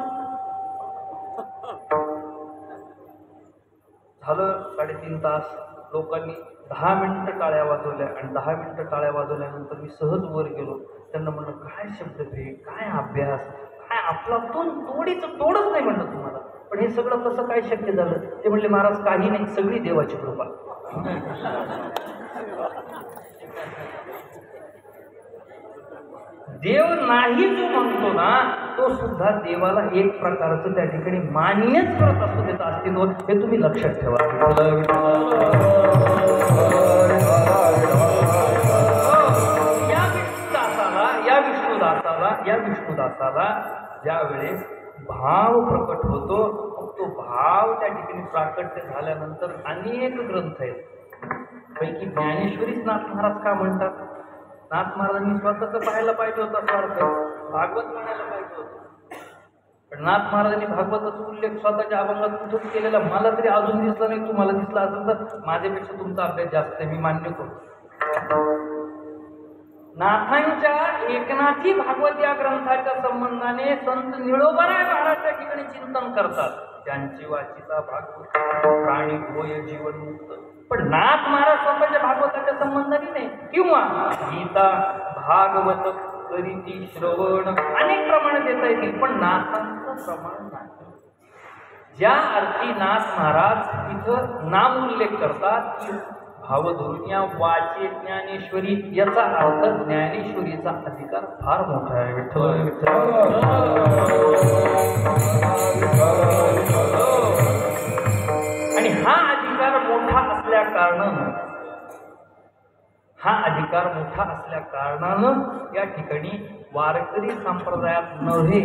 झालं 3.5 तास. लोकांनी 10 मिनिटं टाळ्या वाजवल्या, आणि 10 मिनिटं टाळ्या वाजवल्यानंतर मी सहज वर गेलो. त्यांना म्हणलं काय शब्द फेक, काय अभ्यास, काय आपला तोडच नाही म्हणलं तुम्हाला, पण हे सगळं कसं काय शक्य झालं? ते म्हणले महाराज काही नाही, सगळी देवाची कृपा. देव नाही जो म्हणतो ना, तो सुद्धा देवाला एक प्रकारचं त्या ठिकाणी मान्यच करत असतो, त्याचं अस्तित्व. हे तुम्ही लक्षात ठेवा. या विष्णुदासाला ज्या वेळेस भाव प्रकट होतो, तो भाव त्या ठिकाणी प्राकट्य झाल्यानंतर अनेक ग्रंथ आहेत. पैकी ज्ञानेश्वरीच नाथ महाराज का म्हणतात? नाथ महाराजांनी स्वतःच पाहायला पाहिजे होता स्वार्थ, भागवत म्हणायला पाहिजे होतं. पण नाथ महाराजांनी भागवताचा उल्लेख स्वतःच्या अभंगात कुठंच केलेला मला तरी अजून दिसला नाही. तुम्हाला दिसला असेल तर माझ्यापेक्षा तुमचा अभ्यास जास्त आहे, मी मान्य करतो. नाथांच्या एकनाथी भागवत या ग्रंथाच्या संबंधाने संत निळोबाराय महाराज त्या ठिकाणी चिंतन करतात. त्यांची वाचिता भागवत प्राणी होय जीवनमुक्त. पण नाथ महाराज स्वतःच्या भागवताच्या संबंधाने नाही. किंवा गीता भागवत करीती श्रवण अनेक प्रमाणे देता येतील, पण नाथांचं प्रमाण नाही. ज्या अर्थी नाथ महाराज इथं नाम उल्लेख करतात की भावधुर्या वाचे ज्ञानेश्वरी, याचा अर्थ ज्ञानेश्वरीचा अधिकार फार मोठा आहे. विठ्ठल विठ्ठल. आणि हा अधिकार मोठा असल्या कारणानं या ठिकाणी वारकरी संप्रदायात नव्हे,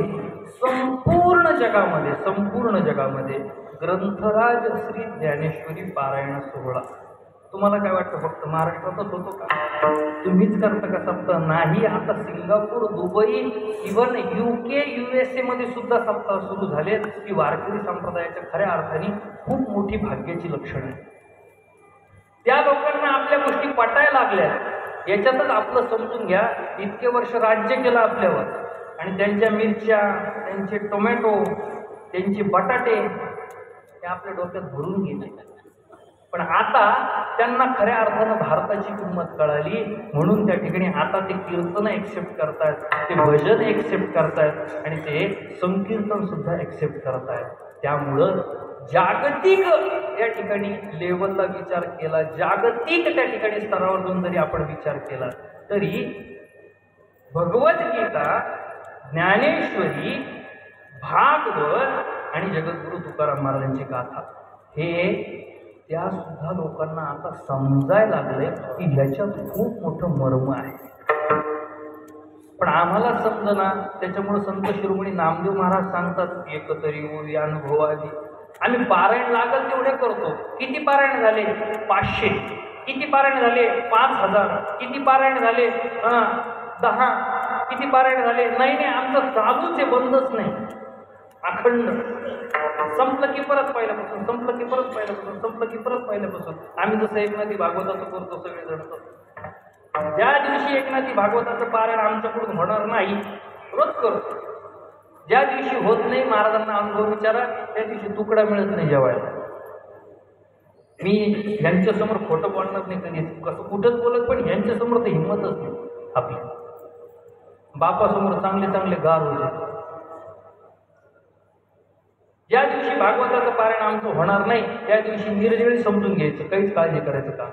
संपूर्ण जगामध्ये ग्रंथराज श्री ज्ञानेश्वरी पारायण सोहळा. तुम्हाला काय वाटतं फक्त महाराष्ट्रातच होतो का? तुम्हीच करता का सप्ताह? नाही. आता Singapore, Dubai, even UK, USA मध्ये सुद्धा सप्ताह सुरू झालेत, की वारकरी संप्रदायाच्या खऱ्या अर्थाने खूप मोठी भाग्याची लक्षणे. त्या लोकांना आपल्या गोष्टी पटायला लागल्या. याच्यातच आपलं समजून घ्या, इतके वर्ष राज्य केलं आपल्यावर, आणि त्यांच्या मिरच्या, त्यांचे टोमॅटो, त्यांचे बटाटे हे आपल्या डोक्यात भरून गेले. पण आता त्यांना खऱ्या अर्थानं भारताची किंमत कळाली, म्हणून त्या ठिकाणी आता ते कीर्तन एक्सेप्ट करतायत, ते भजन एक्सेप्ट करतायत, आणि ते संकीर्तन सुद्धा एक्सेप्ट करतायत. त्यामुळं जागतिक या ठिकाणी लेवलला विचार केला, जागतिक त्या ठिकाणी स्तरावर जाऊन जरी आपण विचार केला तरी भगवद्गीता, ज्ञानेश्वरी, भागवत आणि जगद्गुरु तुकाराम महाराजांची गाथा हे त्या सुद्धा लोकांना आता समजायला लागले की ह्याच्यात खूप मोठं मर्म आहे. पण आम्हाला समजना. त्याच्यामुळे संत शिरोमणी नामदेव महाराज सांगतात एकतरी ओवी अनुभवावी. आम्ही पारायण लागल तेवढे करतो. किती पारायण झाले? 500. किती पारायण झाले? 5000. किती पारायण झाले? 10. किती पारायण झाले? नाही, आमचं चालूच आहे, बंदच नाही, अखंड. संपलं की परत पहिल्यापासून, संपलं की परत पहिल्यापासून, संपलं की परत पहिल्यापासून. आम्ही जसं एकनाथी भागवताचं करतो सगळेजण. ज्या दिवशी एकनाथी भागवताचं पारायण आमच्याकडून होणार नाही, रोज करतो. ज्या दिवशी होत नाही, महाराजांना अनुभव विचारा, त्या दिवशी तुकडा मिळत नाही जेवायला. मी यांच्यासमोर खोटं बोलणार नाही कधी, कसं कुठंच बोलत, पण यांच्यासमोर तर हिंमतच नाही आपली. बापासमोर चांगले चांगले गार होते. ज्या दिवशी भागवताचं पारायण आमचं होणार नाही, त्या दिवशी निर्जळी समजून घ्यायचं, काहीच काळजी करायचं काम.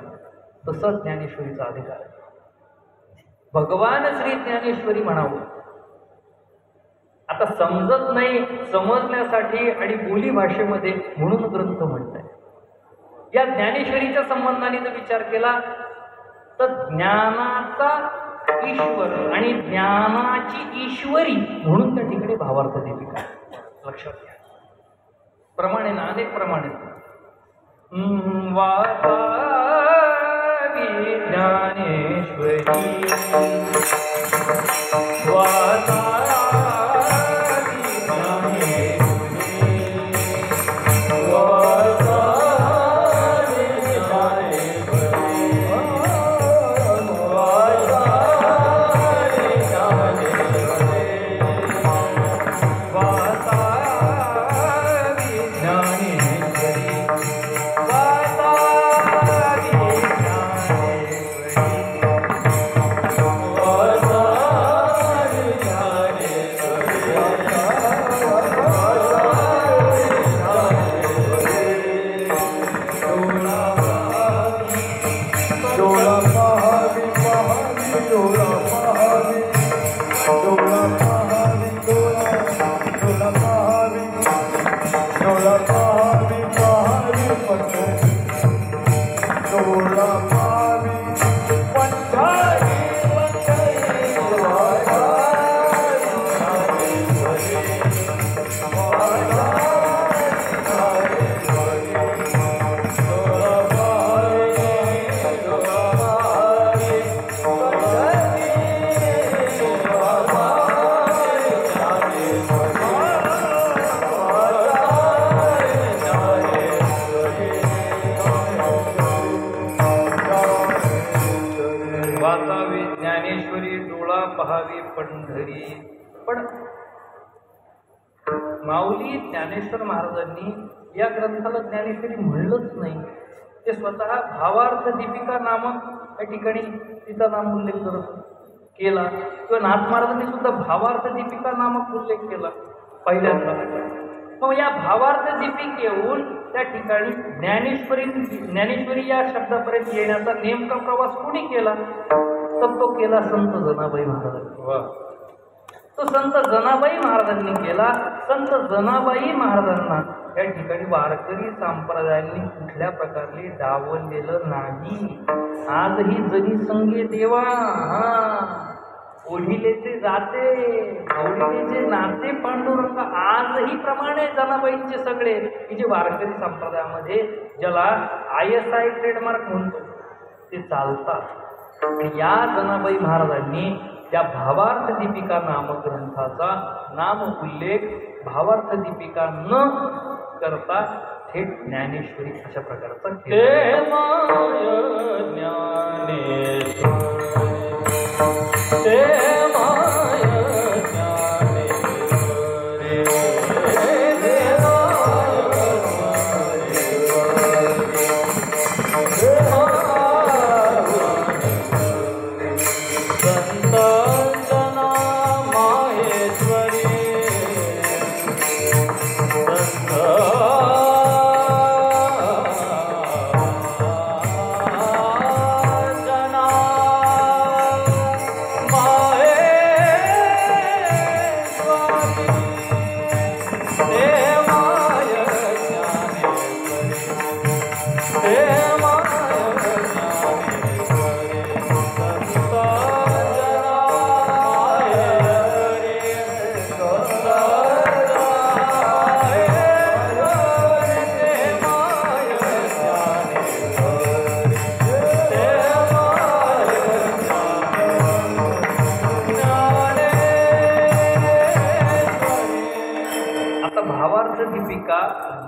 तसंच ज्ञानेश्वरीचा अधिकार आहे. भगवान श्री ज्ञानेश्वरी म्हणावं. आता समजत नाही, समजण्यासाठी आणि बोली भाषेमध्ये म्हणून ग्रंथ म्हणताय. या ज्ञानेश्वरीच्या संबंधाने जर विचार केला तर ज्ञानाचा ईश्वर आणि ज्ञानाची ईश्वरी म्हणून त्या ठिकाणी भावार्थ दीपिका लक्षात घ्या. प्रमाणे ना अनेक प्रमाणे वातावी ज्ञानेश्वरी पंढरी. पण माऊली ज्ञानेश्वर महाराजांनी या ग्रंथाला ज्ञानेश्वरी म्हणलंच नाही. ते स्वतः भावार्थ दीपिका नामक या ठिकाणी तिचा नाम उल्लेख केला किंवा नाथ महाराजांनी सुद्धा भावार्थ दीपिका नामक उल्लेख केला पहिल्यांदा. मग या भावार्थ दीपिकेहून त्या ठिकाणी ज्ञानेश्वरी या शब्दापर्यंत येण्याचा नेमका प्रवास कोणी केला तर तो केला संत जनाबाई महाराजांनी. तो संत जनाबाई महाराजांनी केला. संत जनाबाई महाराजांना या ठिकाणी वारकरी संप्रदायांनी कुठल्या प्रकारने डावललेलं नाही. आजही जनी संगे देवा ओढिलेचे जाते ओढिलेचे नाते पांडुरंग आजही प्रमाणे जनाबाईंचे सगळे की जे वारकरी संप्रदायामध्ये ज्याला ISI ट्रेडमार्क म्हणतो ते चालतात. आणि या जनाबाई महाराजांनी त्या भावार्थ दीपिका नामक ग्रंथाचा नाम उल्लेख भावार्थ दीपिका न करता थेट ज्ञानेश्वरी अशा प्रकारचा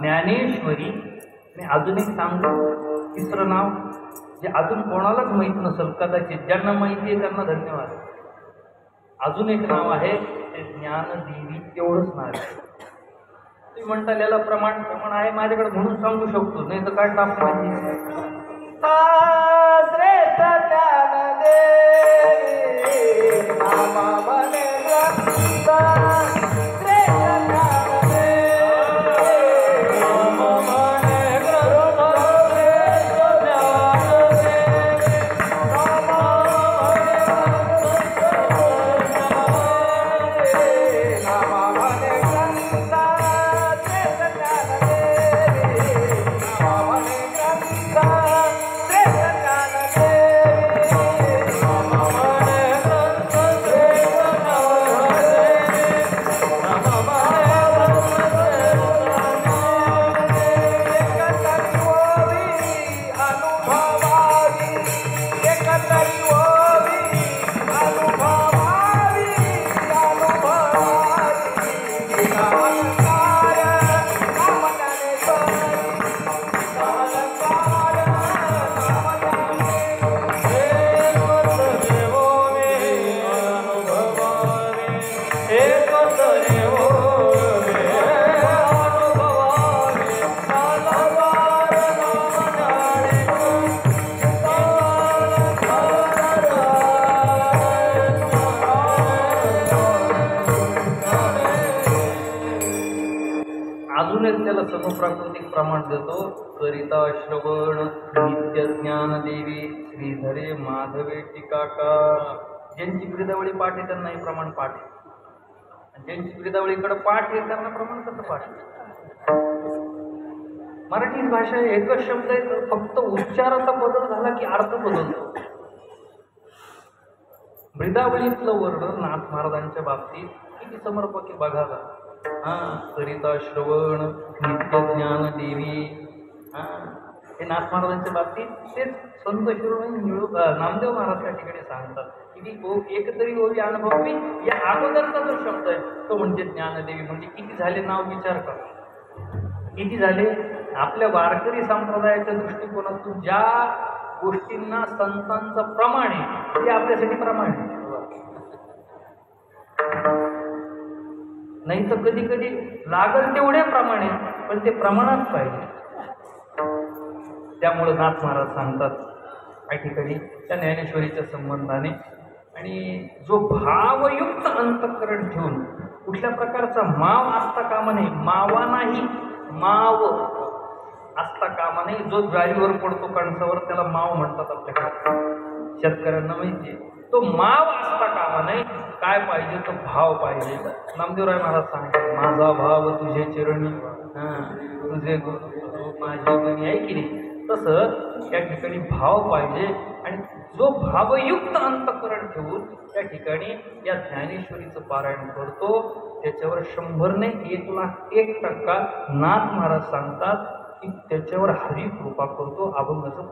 ज्ञानेश्वरी. आणि अजून एक सांगतो तिसरं नाव जे अजून कोणालाच माहीत नसेल कदाचित, ज्यांना माहिती आहे त्यांना धन्यवाद. अजून एक नाव आहे ते ज्ञानदेवी. एवढंच नाव आहे. तुम्ही म्हणता याला प्रमाण आहे माझ्याकडे म्हणून सांगू शकतो, नाही तर काय टाप माहिती. त्याला समप्राकृतिक प्रमाण देतो. करिता श्रवण नित्य ज्ञान देवी श्रीधरे माधवे टीकाकार. ज्यांची ब्रिदावळी पाठ आहे त्यांना हे प्रमाण पाठ आहे, ज्यांची ब्रिदावळीकडे पाठ आहे त्यांना प्रमाण कसं पाठ आहे. मराठी भाषा एकच शब्द आहे, फक्त उच्चाराचा बदल झाला की अर्थ बदलतो. ब्रिदावळीतलं वर्णन नाथ महाराजांच्या बाबतीत किती समर्पक आहे बघायला. करिता श्रवण नित्य ज्ञान देवी, हे नाथ महाराजांच्या बाबतीत तेच संत शिरोमणी नामदेव महाराज त्या ठिकाणी सांगतात की एकतरी ओवी अनुभवी. या अगोदरचा जो शब्द आहे तो म्हणजे ज्ञानदेवी. म्हणजे किती झाले नाव विचार करा, किती झाले. आपल्या वारकरी संप्रदायाच्या दृष्टिकोनातून ज्या गोष्टींना संतांचं प्रमाण आहे ते आपल्यासाठी प्रमाण आहे. नाही तर कधी कधी लागल तेवढे प्रमाणे, पण ते प्रमाणात पाहिजे. त्यामुळं नाथ महाराज सांगतात या ठिकाणी त्या ज्ञानेश्वरीच्या संबंधाने, आणि जो भावयुक्त अंतःकरण ठेवून कुठल्या प्रकारचा माव असता कामा नये, मावा नाही माव असता कामा नये. जो ज्वारीवर पडतो कणसावर त्याला माव म्हणतात आपल्याकडे, शेतकऱ्यांना माहिती आहे. तो माव असता कामा नये. काय पाहिजे तो भाव पाहिजे. नामदेवराय महाराज सांगतात माझा भाव तुझे चिरणी, तुझे गुरु माझे गुणी, आहे की नाही. तसं या ठिकाणी भाव पाहिजे, आणि जो भावयुक्त अंतःकरण ठेवून त्या ठिकाणी या ज्ञानेश्वरीचं पारायण करतो त्याच्यावर 100 ने 1,01,000% नाथ महाराज सांगतात की त्याच्यावर हरी कृपा करतो. अभंगाचं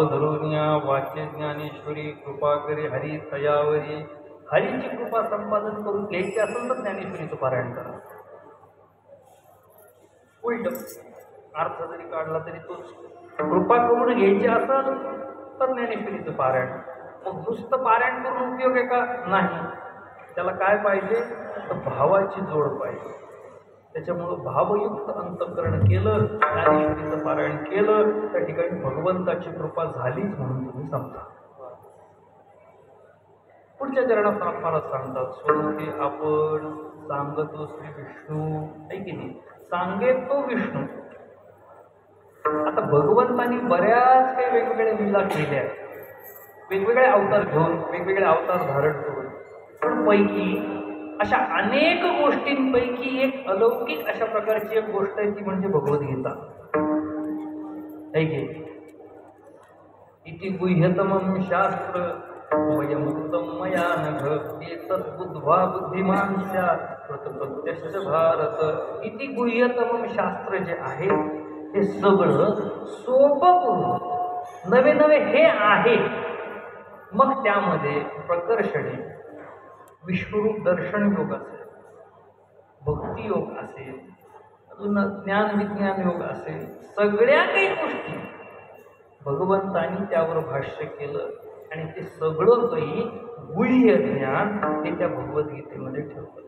धरुनिया वाच्य ज्ञानेश्वरी कृपा करी हरी तयावरी. हरीची कृपा संपादन करून घ्यायची असेल तर ज्ञानेश्वरीचं पारायण करा. उलट अर्थ जरी काढला तरी तोच. कृपा करून घ्यायची असेल तर ज्ञानेश्वरीचं पारायण. मग नुसतं पारायण करून उपयोग आहे का? नाही. त्याला काय पाहिजे तर भावाची जोड पाहिजे. त्याच्यामुळं भावयुक्त अंतःकरण केलं, ज्ञानेश्वरीचं पारायण केलं, त्या ठिकाणी भगवंताची कृपा झालीच म्हणून तुम्ही समजा. पुढच्या चरणात महाराज सांगतात, स्वरूपी आपण सांगतो श्री विष्णू. आहे की नाही? सांगेत तो विष्णू. आता भगवंतांनी बऱ्याच काही वेगवेगळ्या लीला केल्या आहेत, वेगवेगळे अवतार घेऊन, वेगवेगळे अवतार धारण करून. पण पैकी अशा अनेक गोष्टींपैकी एक अलौकिक अशा प्रकारची एक गोष्ट आहे, ती म्हणजे भगवद्गीता. आहे की? इति गुह्यतमं शास्त्र वयमुक्तं मया नघ एतद्बुद्ध्वा बुद्धिमान् स्यात् प्रत्यक्ष भारत. इति गुह्यतमं शास्त्र जे आहे हे सगळं सोपं करून नवे नवे हे आहे. मग त्यामध्ये प्रकर्षणे विश्वरूप दर्शन योग असेल, भक्ती योग असेल, अजून ज्ञान विज्ञान योग असेल, सगळ्या काही गोष्टी भगवंतांनी त्यावर भाष्य केलं आणि ते सगळं काही गुह्य ज्ञान हे त्या भगवद्गीतेमध्ये ठेवलं.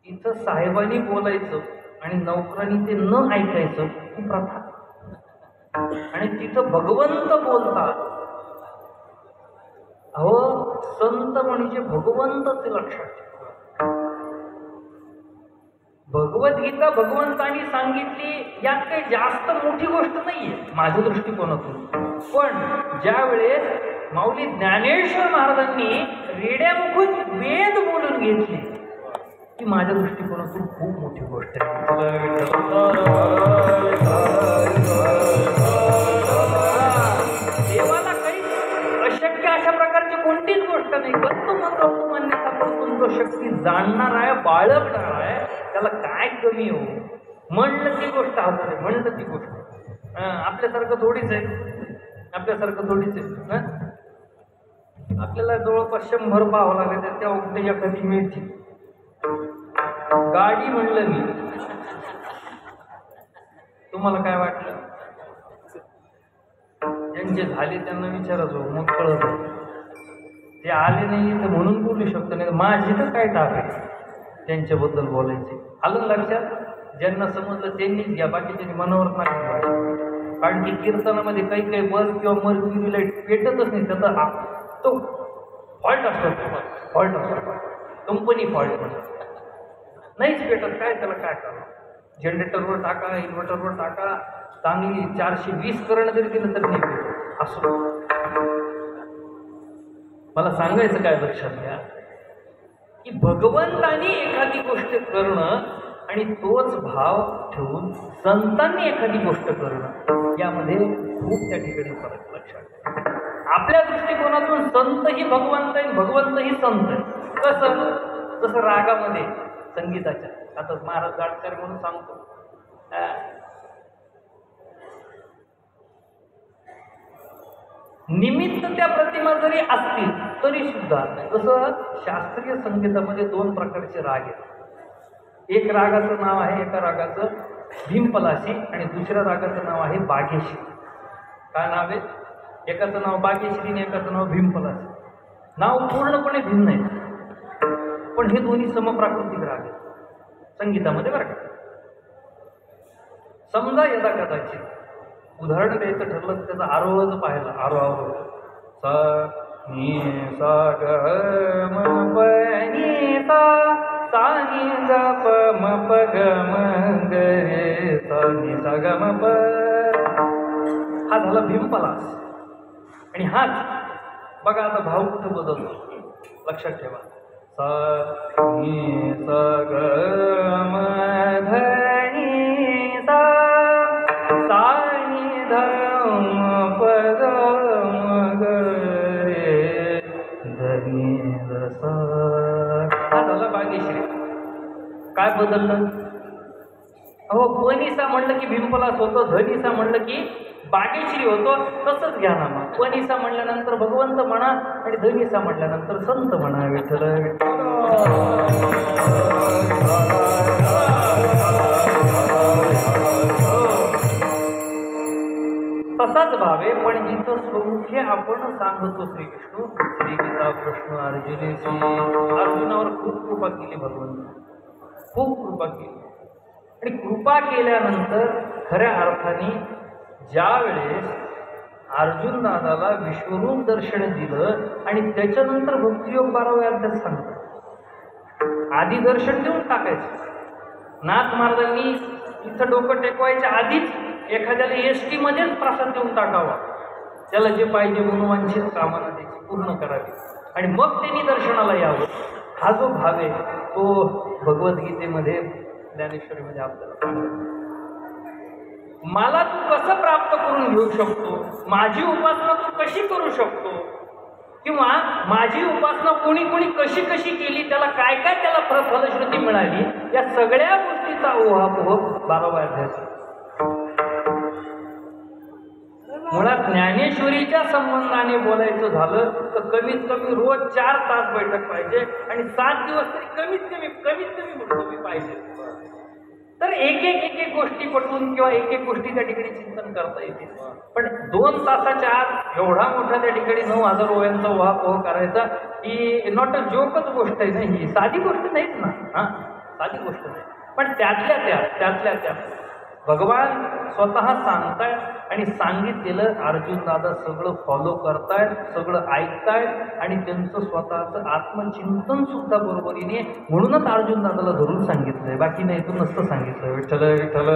इथं साहेबांनी बोलायचं आणि नौकरांनी ते न ऐकायचं ही प्रथा. आणि तिथं भगवंत बोलतात. अहो, संत म्हणजे भगवंतच लक्षात ठेवा. भगवद्गीता भगवंतांनी सांगितली, यात काही जास्त मोठी गोष्ट नाहीये माझ्या दृष्टिकोनातून. पण ज्या वेळेस माऊली ज्ञानेश्वर महाराजांनी रेड्यामुखून वेद बोलून घेतली, ती माझ्या दृष्टिकोनातून खूप मोठी गोष्ट आहे. देवाला काही अशक्य अशा प्रकारची कोणतीच गोष्ट नाही. पण तो मग मान्यता करतो, तो शक्ती जाणणार आहे, बाळगणार आहे, त्याला काय कमी हो. म्हणलं ती गोष्ट हजर आहे, म्हणलं ती गोष्ट. आपल्यासारखं थोडीच आहे, आपल्यासारखं थोडीच आहे. आपल्याला जवळपास 100 पाहावं लागेल, त्या उलट एखादी मिळते. गाडी म्हणलं मी, तुम्हाला काय वाटलं? ज्यांचे झाले त्यांना विचारायचो, मग कळत. ते आले नाही तर म्हणून बोलू शकतो, नाही माझी तर काय टाक आहे त्यांच्याबद्दल बोलायचे. आलं लक्षात? ज्यांना समजलं त्यांनीच घ्या, बाकीच्या मनावर नाही. कारण की कीर्तनामध्ये काही काही बल्ब किंवा मर्क्युरी लाईट पेटतच नाही, त्याचा तो फॉल्ट असतो, फॉल्ट असतो, कंपनी फॉल्ट म्हणतात. नाहीच पेटत, काय त्याला काय करा? जनरेटरवर टाका, इन्व्हर्टरवर टाका, चांगली 420 करंट जरी दिलं तरी नाही पेटत. असो, मला सांगायचं काय लक्षात घ्या की भगवंतानी एखादी गोष्ट करणं आणि तोच भाव ठेवून संतांनी एखादी गोष्ट करणं, यामध्ये खूप त्या ठिकाणी फरक लक्षात घ्या. आपल्या दृष्टिकोनातून संत ही भगवंत आहे, भगवंत ही संत आहे. कसं? जसं रागामध्ये संगीताच्या, आता महाराज गाडकर म्हणून सांगतो, निमित्त त्या प्रतिमा जरी असतील तरी सुद्धा, जसं शास्त्रीय संगीतामध्ये 2 प्रकारचे राग आहेत. एक रागाचं नाव आहे, एका रागाचं भीमपलाशी आणि दुसऱ्या रागाचं नाव आहे बागेश्री. काय नाव आहे? एकाचं नाव बागेश्री आणि एकाचं नाव भीमपलाशी. नाव पूर्णपणे भिन्न आहे, पण हे दोन्ही समप्राकृतिक राग आहेत संगीतामध्ये, बरं का? समजा यदा कदाचित उदाहरण द्यायचं ठरलं तर त्याचा आरोह पाहिला, आरोह सा नी सा ग म प नी सा सा नी ग प म प ग म ग रे सा नी सा ग म प. हा झाला भीमपलास. आणि हाच बघा आता भाव कुठं बदलतो, लक्षात ठेवा. सा नी सा ग म ध नी सा सा नी ध म प ग म ग रे ध नी ध सा. हा झाला बागेश्री. काय बदललं? अहो पनिसा म्हणलं की भीमपलास होतो, धनिसा म्हणलं की बागेश्री होतो. तसंच घ्या ना मग. पनिसा म्हणल्यानंतर भगवंत म्हणा आणि धनिसा म्हणल्यानंतर संत म्हणा. विठ्ठल तसाच भावे. पण इथं स्वमुखे आपण सांगतो श्रीकृष्ण श्री गीता कृष्ण अर्जुनेशी. अर्जुनावर खूप कृपा केली भगवंत, खूप कृपा केली. आणि कृपा केल्यानंतर खऱ्या अर्थाने ज्या वेळेस अर्जुन दादाला विश्वरूप दर्शन दिलं आणि त्याच्यानंतर भक्तियोग 12व्या अध्यायात सांगतात. आधी दर्शन देऊन टाकायचं. नाथ महाराजांनी इथं डोकं टेकवायच्या आधीच एखाद्याला एसटी मध्येच प्रसाद देऊन टाकावा. त्याला जे पाहिजे मनोवांछित कामना त्याची पूर्ण करावी आणि मग त्यांनी दर्शनाला यावं. हा जो भाव आहे तो भगवद्गीतेमध्ये ज्ञानेश्वरीमध्ये आपल्याला सांगतो. मला तू कसं प्राप्त करून घेऊ शकतो, माझी उपासना तू कशी करू शकतो, किंवा माझी उपासना कोणी कोणी कशी कशी केली, त्याला काय काय त्याला फलश्रुती मिळाली, या सगळ्या गोष्टीचा ओहापोह 12व्या अध्यायात. मुळात ज्ञानेश्वरीच्या संबंधाने बोलायचं झालं तर कमीत कमी रोज 4 तास बैठक पाहिजे आणि 7 दिवस तरी कमीत कमी पाहिजे. तर एक गोष्टी पटवून किंवा एक गोष्टी त्या ठिकाणी चिंतन करता येते. पण 2 तासाच्या आत एवढा मोठा त्या ठिकाणी 9,000 ओव्यांचा उहापोह करायचा ही नॉट अ जोकच गोष्ट आहे ना. ही साधी गोष्ट नाहीच ना. हां, साधी गोष्ट नाही. पण त्यातल्या त्यात भगवान स्वतः सांगतायत आणि सांगितलेलं अर्जुन दादा सगळं फॉलो करतायत, सगळं ऐकतायत आणि त्यांचं स्वतःचं आत्मचिंतन सुद्धा बरोबरीने. म्हणूनच अर्जुन दादाला धरून सांगितलंय, बाकी नाही तू नसतं सांगितलं. विठ्ठल विठ्ठल.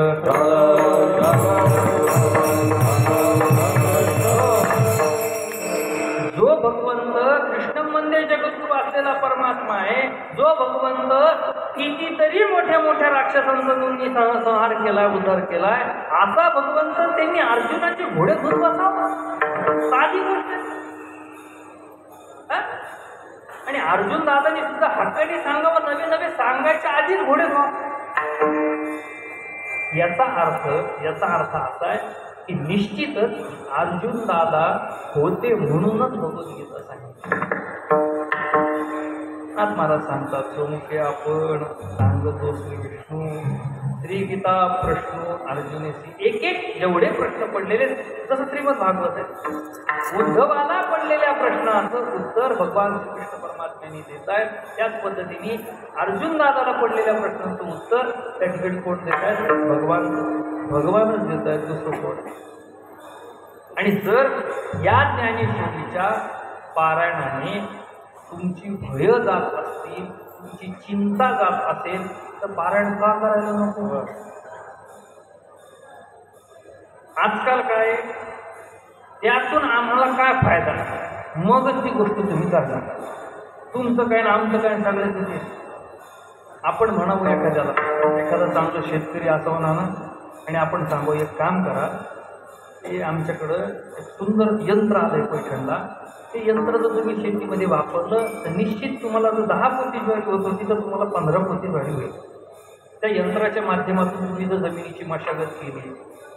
जो भगवंत कृष्ण मंदिर जगद्गुरु असलेला परमात्मा आहे, जो भगवंत कितीतरी मोठ्या मोठ्या राक्षसांचा संहार केलाय, उद्धार केलाय, असा भगवंत त्यांनी अर्जुनाचे घोडे घेऊन बसावा. साधी गोष्ट. आणि अर्जुन दादांनी सुद्धा हक्काने सांगावं, नवे सांगायच्या आधीच घोडे घ्या. याचा अर्थ असा आहे की निश्चितच अर्जुन दादा होते म्हणूनच भगवद्गीता सांगितली. आज मला सांगतात सोमुखे आपण सांगतो श्री विष्णू श्री गीता प्रश्न अर्जुनेशी. एक जेवढे प्रश्न पडलेले जसं श्रीमद भागवत आहे, उद्धवाला पडलेल्या प्रश्नाचं उत्तर भगवान श्रीकृष्ण परमात्म्यांनी देत आहेत. त्याच पद्धतीने अर्जुन दादाला पडलेल्या प्रश्नाचं उत्तर त्या ठिकाणी कोण देत आहेत? भगवानच देत आहेत, दुसरं कोण. आणि जर या ज्ञानेश्वरीच्या पारायणाने तुमची भय जात असतील, तुमची चिंता जात असेल तर पारायण का करायला नको? आजकाल काय त्यातून आम्हाला काय फायदा, मगच ती गोष्ट तुम्ही करणार. तुमचं काय ना आमचं काय सगळं तिथे. आपण म्हणावं एखादा चांगलं शेतकरी असावं ना आणि आपण सांगू एक काम करा, ते आमच्याकडं एक सुंदर यंत्र आलंय पैठणला, ते यंत्र जर तुम्ही शेतीमध्ये वापरलं तर निश्चित तुम्हाला जर 10 पोती ज्वारी होत होती तर तुम्हाला 15 पोती ज्वारी होईल. त्या यंत्राच्या माध्यमातून तुम्ही जर जमिनीची मशागत केली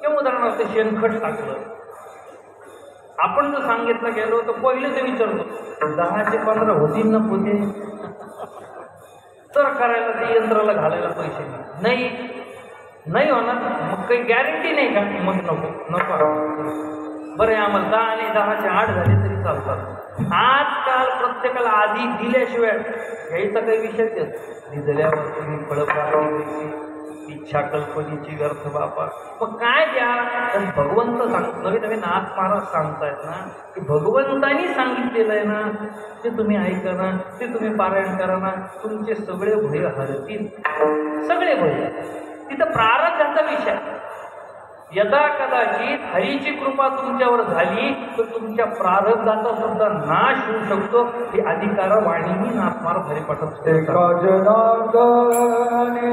किंवा उदाहरणार्थ शेणखत टाकलं, आपण जर सांगितलं गेलो तर पहिलं ते विचारतो 10 ते 15 होतील ना पोते, तर करायला ते यंत्राला घालायला पैसे नाही होणार. मग काही गॅरंटी नाही का? मग नको बरं आम्हाला 10 आणि 10चे 8 झाले तरी चालतात. आजकाल प्रत्येकाला आधी दिल्याशिवाय घ्यायचा काही विषयच येत. दिल्यावर तुम्ही फळप्राप्ती इच्छा कल्पनेची व्यर्थ बापा. मग काय द्या? तर भगवंत नवीन नाथ महाराज सांगतायत ना की भगवंतानी सांगितलेलं आहे ना, ते तुम्ही ऐका ना, ते तुम्ही पारायण करा ना, तुमचे सगळे भय हरतील. सगळे भय. तिथं प्रारब्धाचा विषय. यदा कदाचित हरीची कृपा तुमच्यावर झाली तर तुमच्या प्रारब्धाचा सुद्धा नाश होऊ शकतो. ही अधिकार वाणीही नाथमार हरिपाठात एका जनार्दने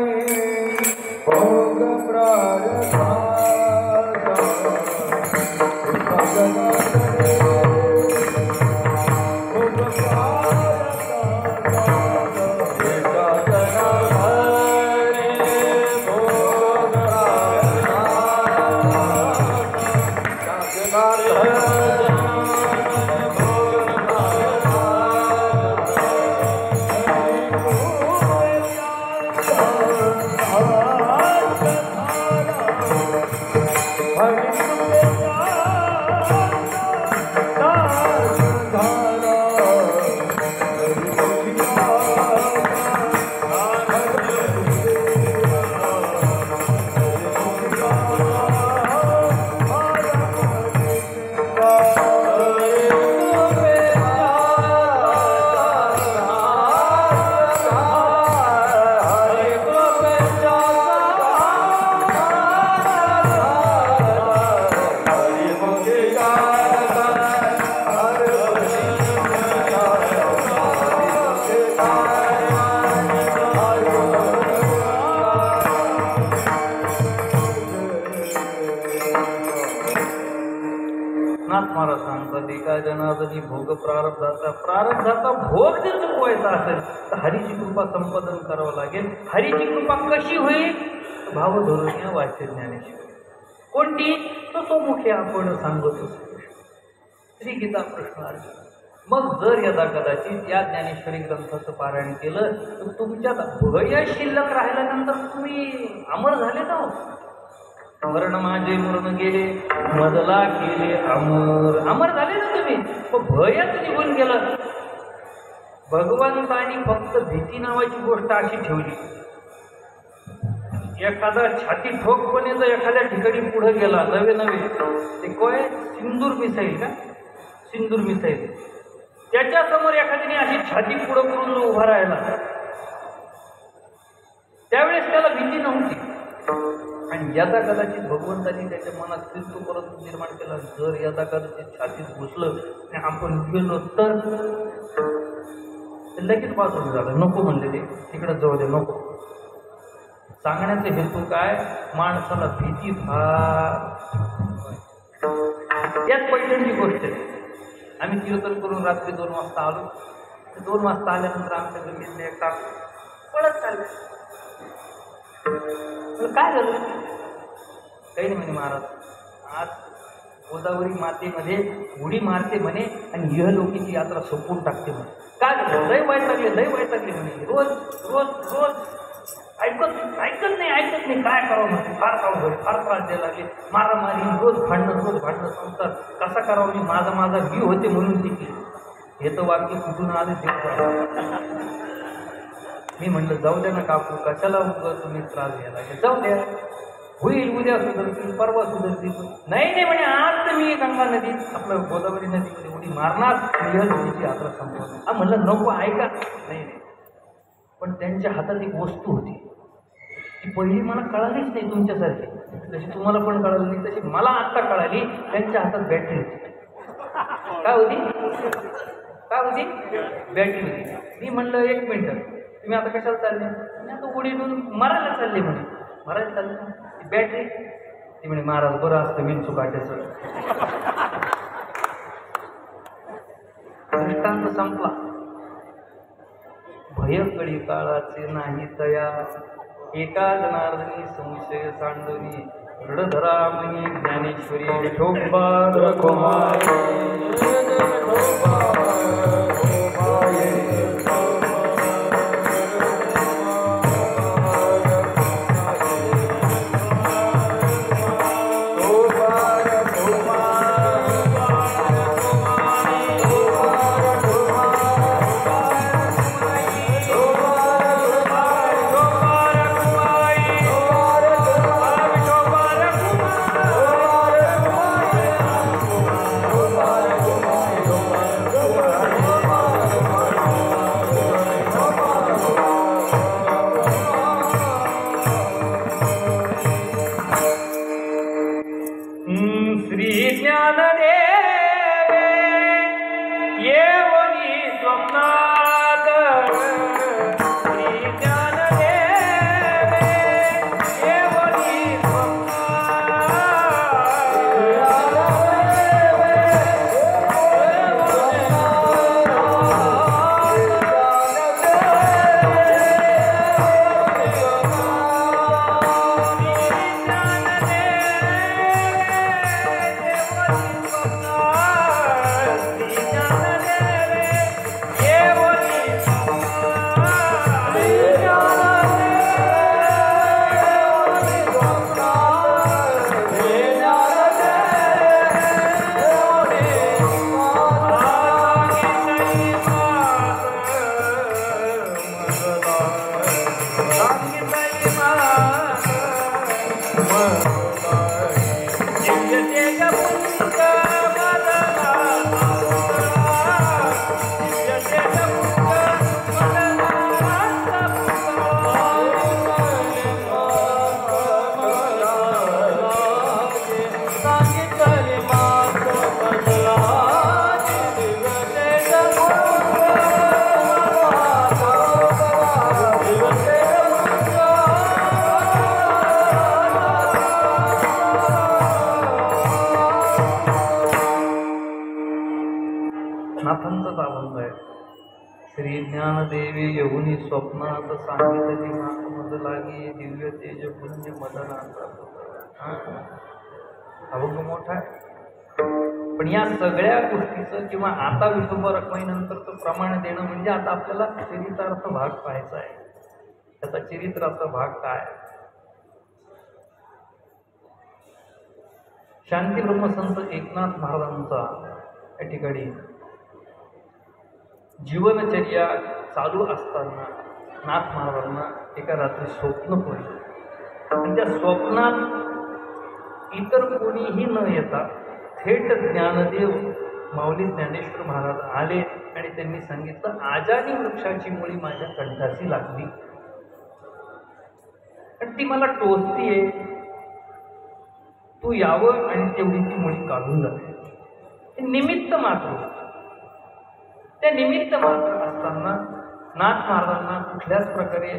भोग प्रारब्धा महाराज सांगतात एका जनार्दनी भोग प्रारब्धाचा भोग जर चुकवायचा असेल तर हरीची कृपा संपादन करावं लागेल. हरीची कृपा कशी होईल? भावधोरणीय वाच्य ज्ञानेश्वरी. कोणती? तो सोमुखे आपण सांगतो श्री गीता प्रश्न अर्जुन. मग जर यदा कदाचित या ज्ञानेश्वरी ग्रंथाचं पारायण केलं तर तुमच्यात भय शिल्लक राहिल्यानंतर तुम्ही अमर झाले ना. वर्ण माझे मरण गेले मदला केले अमर. अमर झाले ना तुम्ही. मग भयच निघून गेलं. भगवंतानी फक्त भीती नावाची गोष्ट अशी ठेवली. एखादा छाती ठोकपणे जर एखाद्या ठिकाणी पुढे गेला नवे ते काय सिंदूर मिसाईल का? सिंदूर मिसाईल. त्याच्यासमोर एखाद्याने अशी छाती पुढं करून उभा राहिला त्यावेळेस त्याला भीती नव्हती. आणि यदा कदाचित भगवंतांनी त्याच्या मनात क्रिस्तू परत निर्माण केला. जर यदा कदाचित छातीत घुसलं आणि आपण गेलो तर लगेच पासून झालं. नको म्हणले ते तिकडं जाऊ दे नको. सांगण्याचे हेतू काय? माणसाला भीती फार. याच पैठणची गोष्ट आहे. आम्ही कीर्तन करून रात्री 2 वाजता आलो. 2 वाजता आल्यानंतर आमच्या जमिनीतले एक टाक पळत चालले. काय झालं? काही नाही म्हणे महाराज आज गोदावरी मातेमध्ये उडी मारते म्हणे आणि इहलोकीची यात्रा संपून टाकते म्हणे. काय झालं? लय वैतागले म्हणे. रोज रोज रोज ऐकत नाही. काय करावं म्हणजे फार त्रास द्यायला लागले. मारामारी रोज भांडणं संसार कसा करावं? मी माझा जीव होते म्हणून शिकले. हे तर वाक्य कुठून आले ते. मी म्हटलं जाऊ द्या ना काकू, कशाला तुम्ही त्रास घ्यायला लागले? जाऊ द्या, होईल, उद्या सुधरतील, परवा सुधरतील. नाही म्हणे आज तर मी गंगा नदीत आपलं गोदावरी नदीमध्ये उडी मारणार नदीची यात्रा संपवणार. म्हणलं नको ऐका. नाही पण त्यांच्या हातात एक वस्तू होती ती पहिली मला कळालीच नाही. तुमच्यासारखी जशी तुम्हाला पण कळाली नाही तशी मला आत्ता कळाली. त्यांच्या हातात बॅटरी होती. काय होती? बॅटरी होती. मी म्हणलं 1 मिनिट तुम्ही आता कशाला चालले? मी आता उडीतून मारायला चालले म्हणे. मारायला चालले ती बॅटरी. ती म्हणे महाराज बरं असतं विंचू काट्याचं. दृष्टांत संपला. भयकडी काळाचे नाही तया एका जनार्दनी संशय सांडोनी दृढधरा मनी ज्ञानेश्वरी विठोबा ज्ञानदेवे येऊनी स्वप्नात सांगितली मद लागे दिव्य तेज पुण्य मदनाचा अभंग मोठा आहे. पण या सगळ्या गोष्टीचं किंवा आता विठोबा रखमाईनंतरचं प्रमाण देणं म्हणजे आता आपल्याला चरितार्थ भाग पाहायचा आहे. त्याचा चरित्राचा भाग काय? शांती ब्रह्मसंत एकनाथ महाराजांचा या ठिकाणी जीवनचर्या चालू असताना नाथ महाराजांना एका रात्री स्वप्न पडलं आणि त्या स्वप्नात इतर कोणीही न येता थेट ज्ञानदेव माऊली ज्ञानेश्वर महाराज आले आणि त्यांनी सांगितलं, आजानी वृक्षाची मुळी माझ्या कंठाची लागली आणि ती मला टोचतीये, तू यावं आणि तेवढी ती मुळी काढून जाते. ते निमित्त मात्र, त्या निमित्त मात्र असताना नाथ महाराजांना कुठल्याच प्रकारे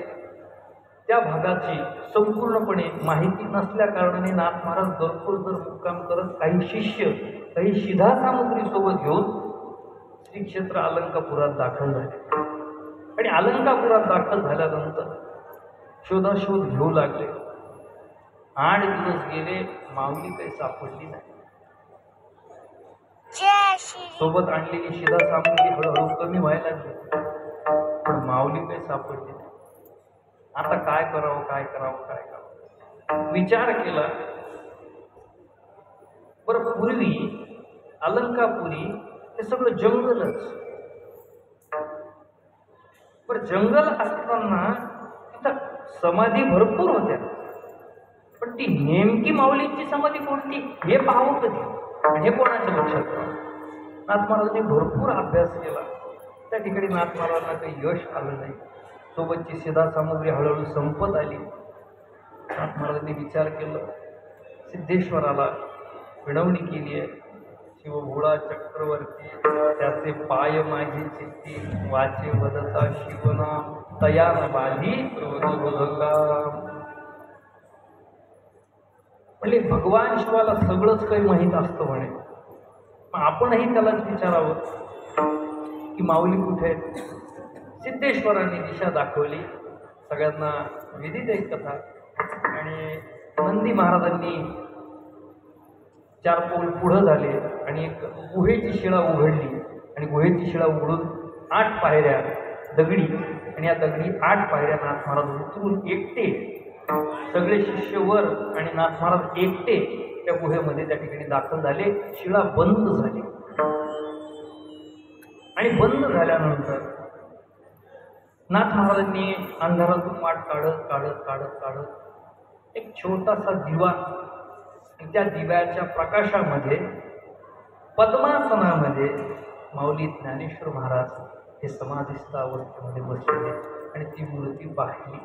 त्या भागाची संपूर्णपणे माहिती नसल्या कारणाने नाथ महाराज दररोज मुक्काम करत काही शिष्य काही शिधा सामुग्री सोबत घेऊन श्री क्षेत्र अलंकापुरात दाखल झाले आणि अलंकापुरात दाखल झाल्यानंतर शोधाशोध घेऊ लागले. 8 दिवस गेले, माऊली काही सापडली नाही. सोबत आणलेली शिधा सामुग्री हळूहळू कमी व्हायला लागली, पण माऊली काही सापडली नाही. आता काय करावं, काय करावं, काय करावं विचार केला. बरं, पूर्वी अलंकापुरी हे सगळं जंगलच. बरं, जंगल असताना तिथं समाधी भरपूर होत्या, पण ती नेमकी माऊलींची समाधी कोणती हे पाहावं कधी आणि हे कोणाच्या लक्षात राहावं. नाथ महाराजांनी भरपूर अभ्यास केला, त्या ठिकाणी नाथ महाराजांना काही यश आलं नाही. सोबतची शिधा सामुग्री हळूहळू संपत आली. नाथ महाराजांनी विचार केला, सिद्धेश्वराला विनवणी केली आहे, शिवभोळा चक्रवर्ती त्याचे पाय माझी चित्ती वाचे वदता शिवनाम तयान बाधी म्हणजे भगवान शिवाला सगळंच काही माहीत असतं म्हणे. मग आपणही त्यालाच विचारावं की माऊली कुठे आहेत. सिद्धेश्वरांनी दिशा दाखवली, सगळ्यांना विदित आहे कथा. आणि नंदी महाराजांनी 4 पाऊल पुढं झाले आणि एक गुहेची शिळा उघडली आणि गुहेची शिळा उघडून 8 पायऱ्या दगडी आणि या दगडी 8 पायऱ्या नाथ महाराज उतरून एकटे, सगळे शिष्य वर आणि नाथ महाराज एकटे त्या गुहेमध्ये त्या ठिकाणी दाखल झाले. शिळा बंद झाली आणि बंद झाल्यानंतर नाथ महाराजांनी अंधारातून वाट काढत काढत काढत काढत एक छोटासा दिवा, त्या दिव्याच्या प्रकाशामध्ये पद्मासनामध्ये माऊली ज्ञानेश्वर महाराज हे समाधिस्थ अवस्थेमध्ये बसलेले आणि ती मूर्ती पाहिली.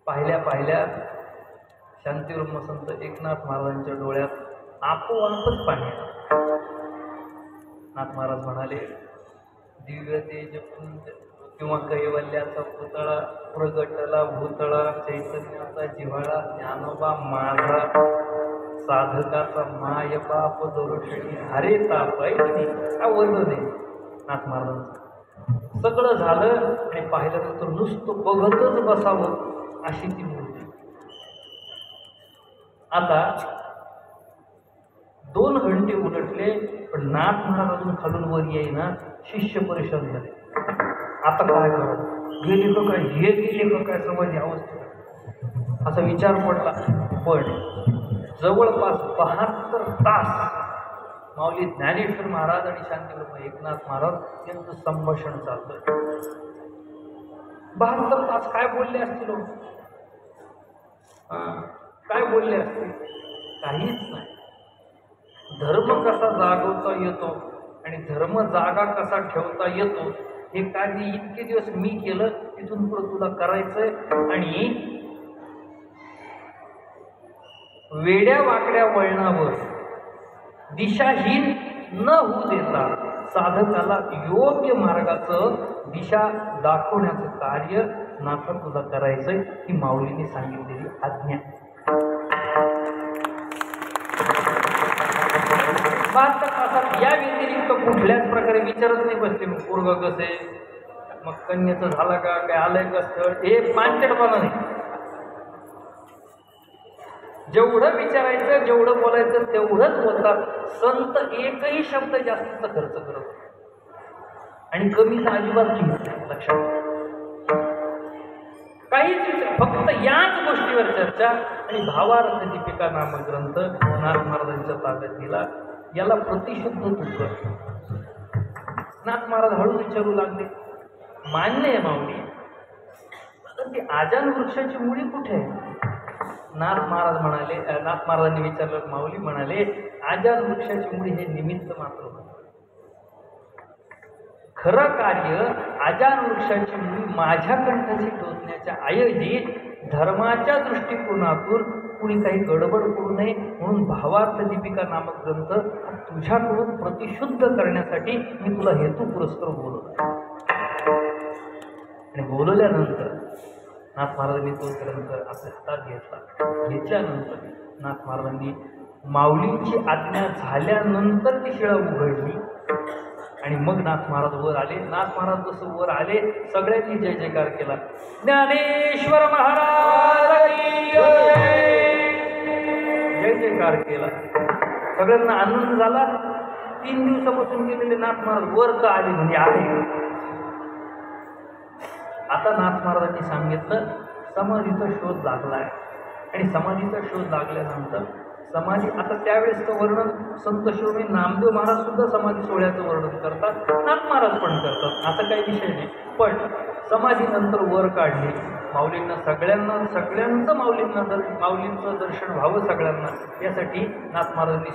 पाहिल्या पाहिल्या शांतीब्रह्मसंत एकनाथ महाराजांच्या डोळ्यात आपोआपच पाणी. नाथ महाराज म्हणाले, दिव्य तेज पुंज किंवा कैवल्याचा पुतळा प्रगटला भूतळा, चैतन्याचा जिव्हाळा ज्ञानोबा माझा, साधकाचा माय बाप दरोषणी हरे तापायची. हा वर्णन आहे नाथ महाराजांचं. सगळं झालं आणि पाहिल्यानंतर नुसतं बघतच बसावं अशी ती मूर्ती. आता 2 घंटे उलटले, पण नाथ महाराज अजून खालून वर येईना. शिष्य परेशान झाले, आता काय करावं, गेले का काय, हे गेले का काय समाधी अवस्थेत असा विचार पडला. पण जवळपास 72 तास माऊली ज्ञानेश्वर महाराज आणि शांतीब्रह्म एकनाथ महाराज यांचं संभाषण चाललं. 72 तास काय बोलले असतील, काय बोलले असतील, काहीच नाही. धर्म कसा जागवता येतो आणि धर्म जागा कसा ठेवता येतो हे कार्य इतके दिवस मी केलं, तिथून पुढे तुला करायचंय. आणि वेड्या वाकड्या वळणावर दिशाहीन न होऊ देता साधकाला योग्य मार्गाचं दिशा दाखवण्याचं कार्य नाथा तुला करायचंय, ही माऊलीने सांगितलेली आज्ञा. 72 तासात या व्यतिरिक्त कुठल्याच प्रकारे विचारत नाही बसले. मग पोरग कसे, मग कन्याचं झालं का, काय आलंय का स्थळ, हे पांचटपणा नाही. जेवढं विचारायचं, जेवढं बोलायचं तेवढंच बोलतात. संत एकही शब्द जास्तीचा खर्च करत आणि कमीचा अजिबात घेत लक्षात. काहीच विचार, फक्त याच गोष्टीवर चर्चा. आणि भावार्थ दीपिका नामक ग्रंथ नाथ महाराजांच्या ताब्यात दिला. याला प्रतिशुद्ध तुक. नाथ महाराज हळू विचारू लागले, मान्य आहे माऊली, पण ती आजान वृक्षाची मुळी कुठे आहे? नाथ महाराजांनी विचारलं. माऊली म्हणाले, आजान वृक्षाची मुळी हे निमित्त मात्र होतं. खरं कार्य आजान वृक्षाची मुळी माझ्या कंठाशी टोचण्याच्या ऐवजी धर्माच्या दृष्टिकोनातून कुणी काही गडबड करू नये म्हणून भावार्थ दीपिका नामक ग्रंथ तुझ्याकडून प्रतिशुद्ध करण्यासाठी मी तुला हेतू पुरस्कार बोलवतो. आणि बोलवल्यानंतर नाथ महाराजांनी तो ग्रंथ आपल्या हातात घेतला. घेतल्यानंतर नाथ महाराजांनी माऊलींची आज्ञा झाल्यानंतर ती शिळा उघडली. आणि मग नाथ महाराज वर आले. नाथ महाराज जसं वर आले, सगळ्यांनी जय जयकार केला. ज्ञानेश्वर महाराज जय जयकार केला. सगळ्यांना आनंद झाला. 3 दिवसापासून गेलेले नाथ महाराज वर का आले म्हणजे आहे. आता नाथ महाराजांनी सांगितलं समाधीचा शोध लागलाय. आणि समाधीचा शोध लागल्यानंतर समाधी, आता त्यावेळेसचं वर्णन संत शिरोमणी नामदेव महाराज सुद्धा समाधी सोहळ्याचं वर्णन करतात, नाथ महाराज पण करतात, असं काही विषय नाही. पण समाधीनंतर वर काढली. माऊलींना सगळ्यांचं माऊलींचं दर्शन व्हावं सगळ्यांना, यासाठी नाथ महाराजांनी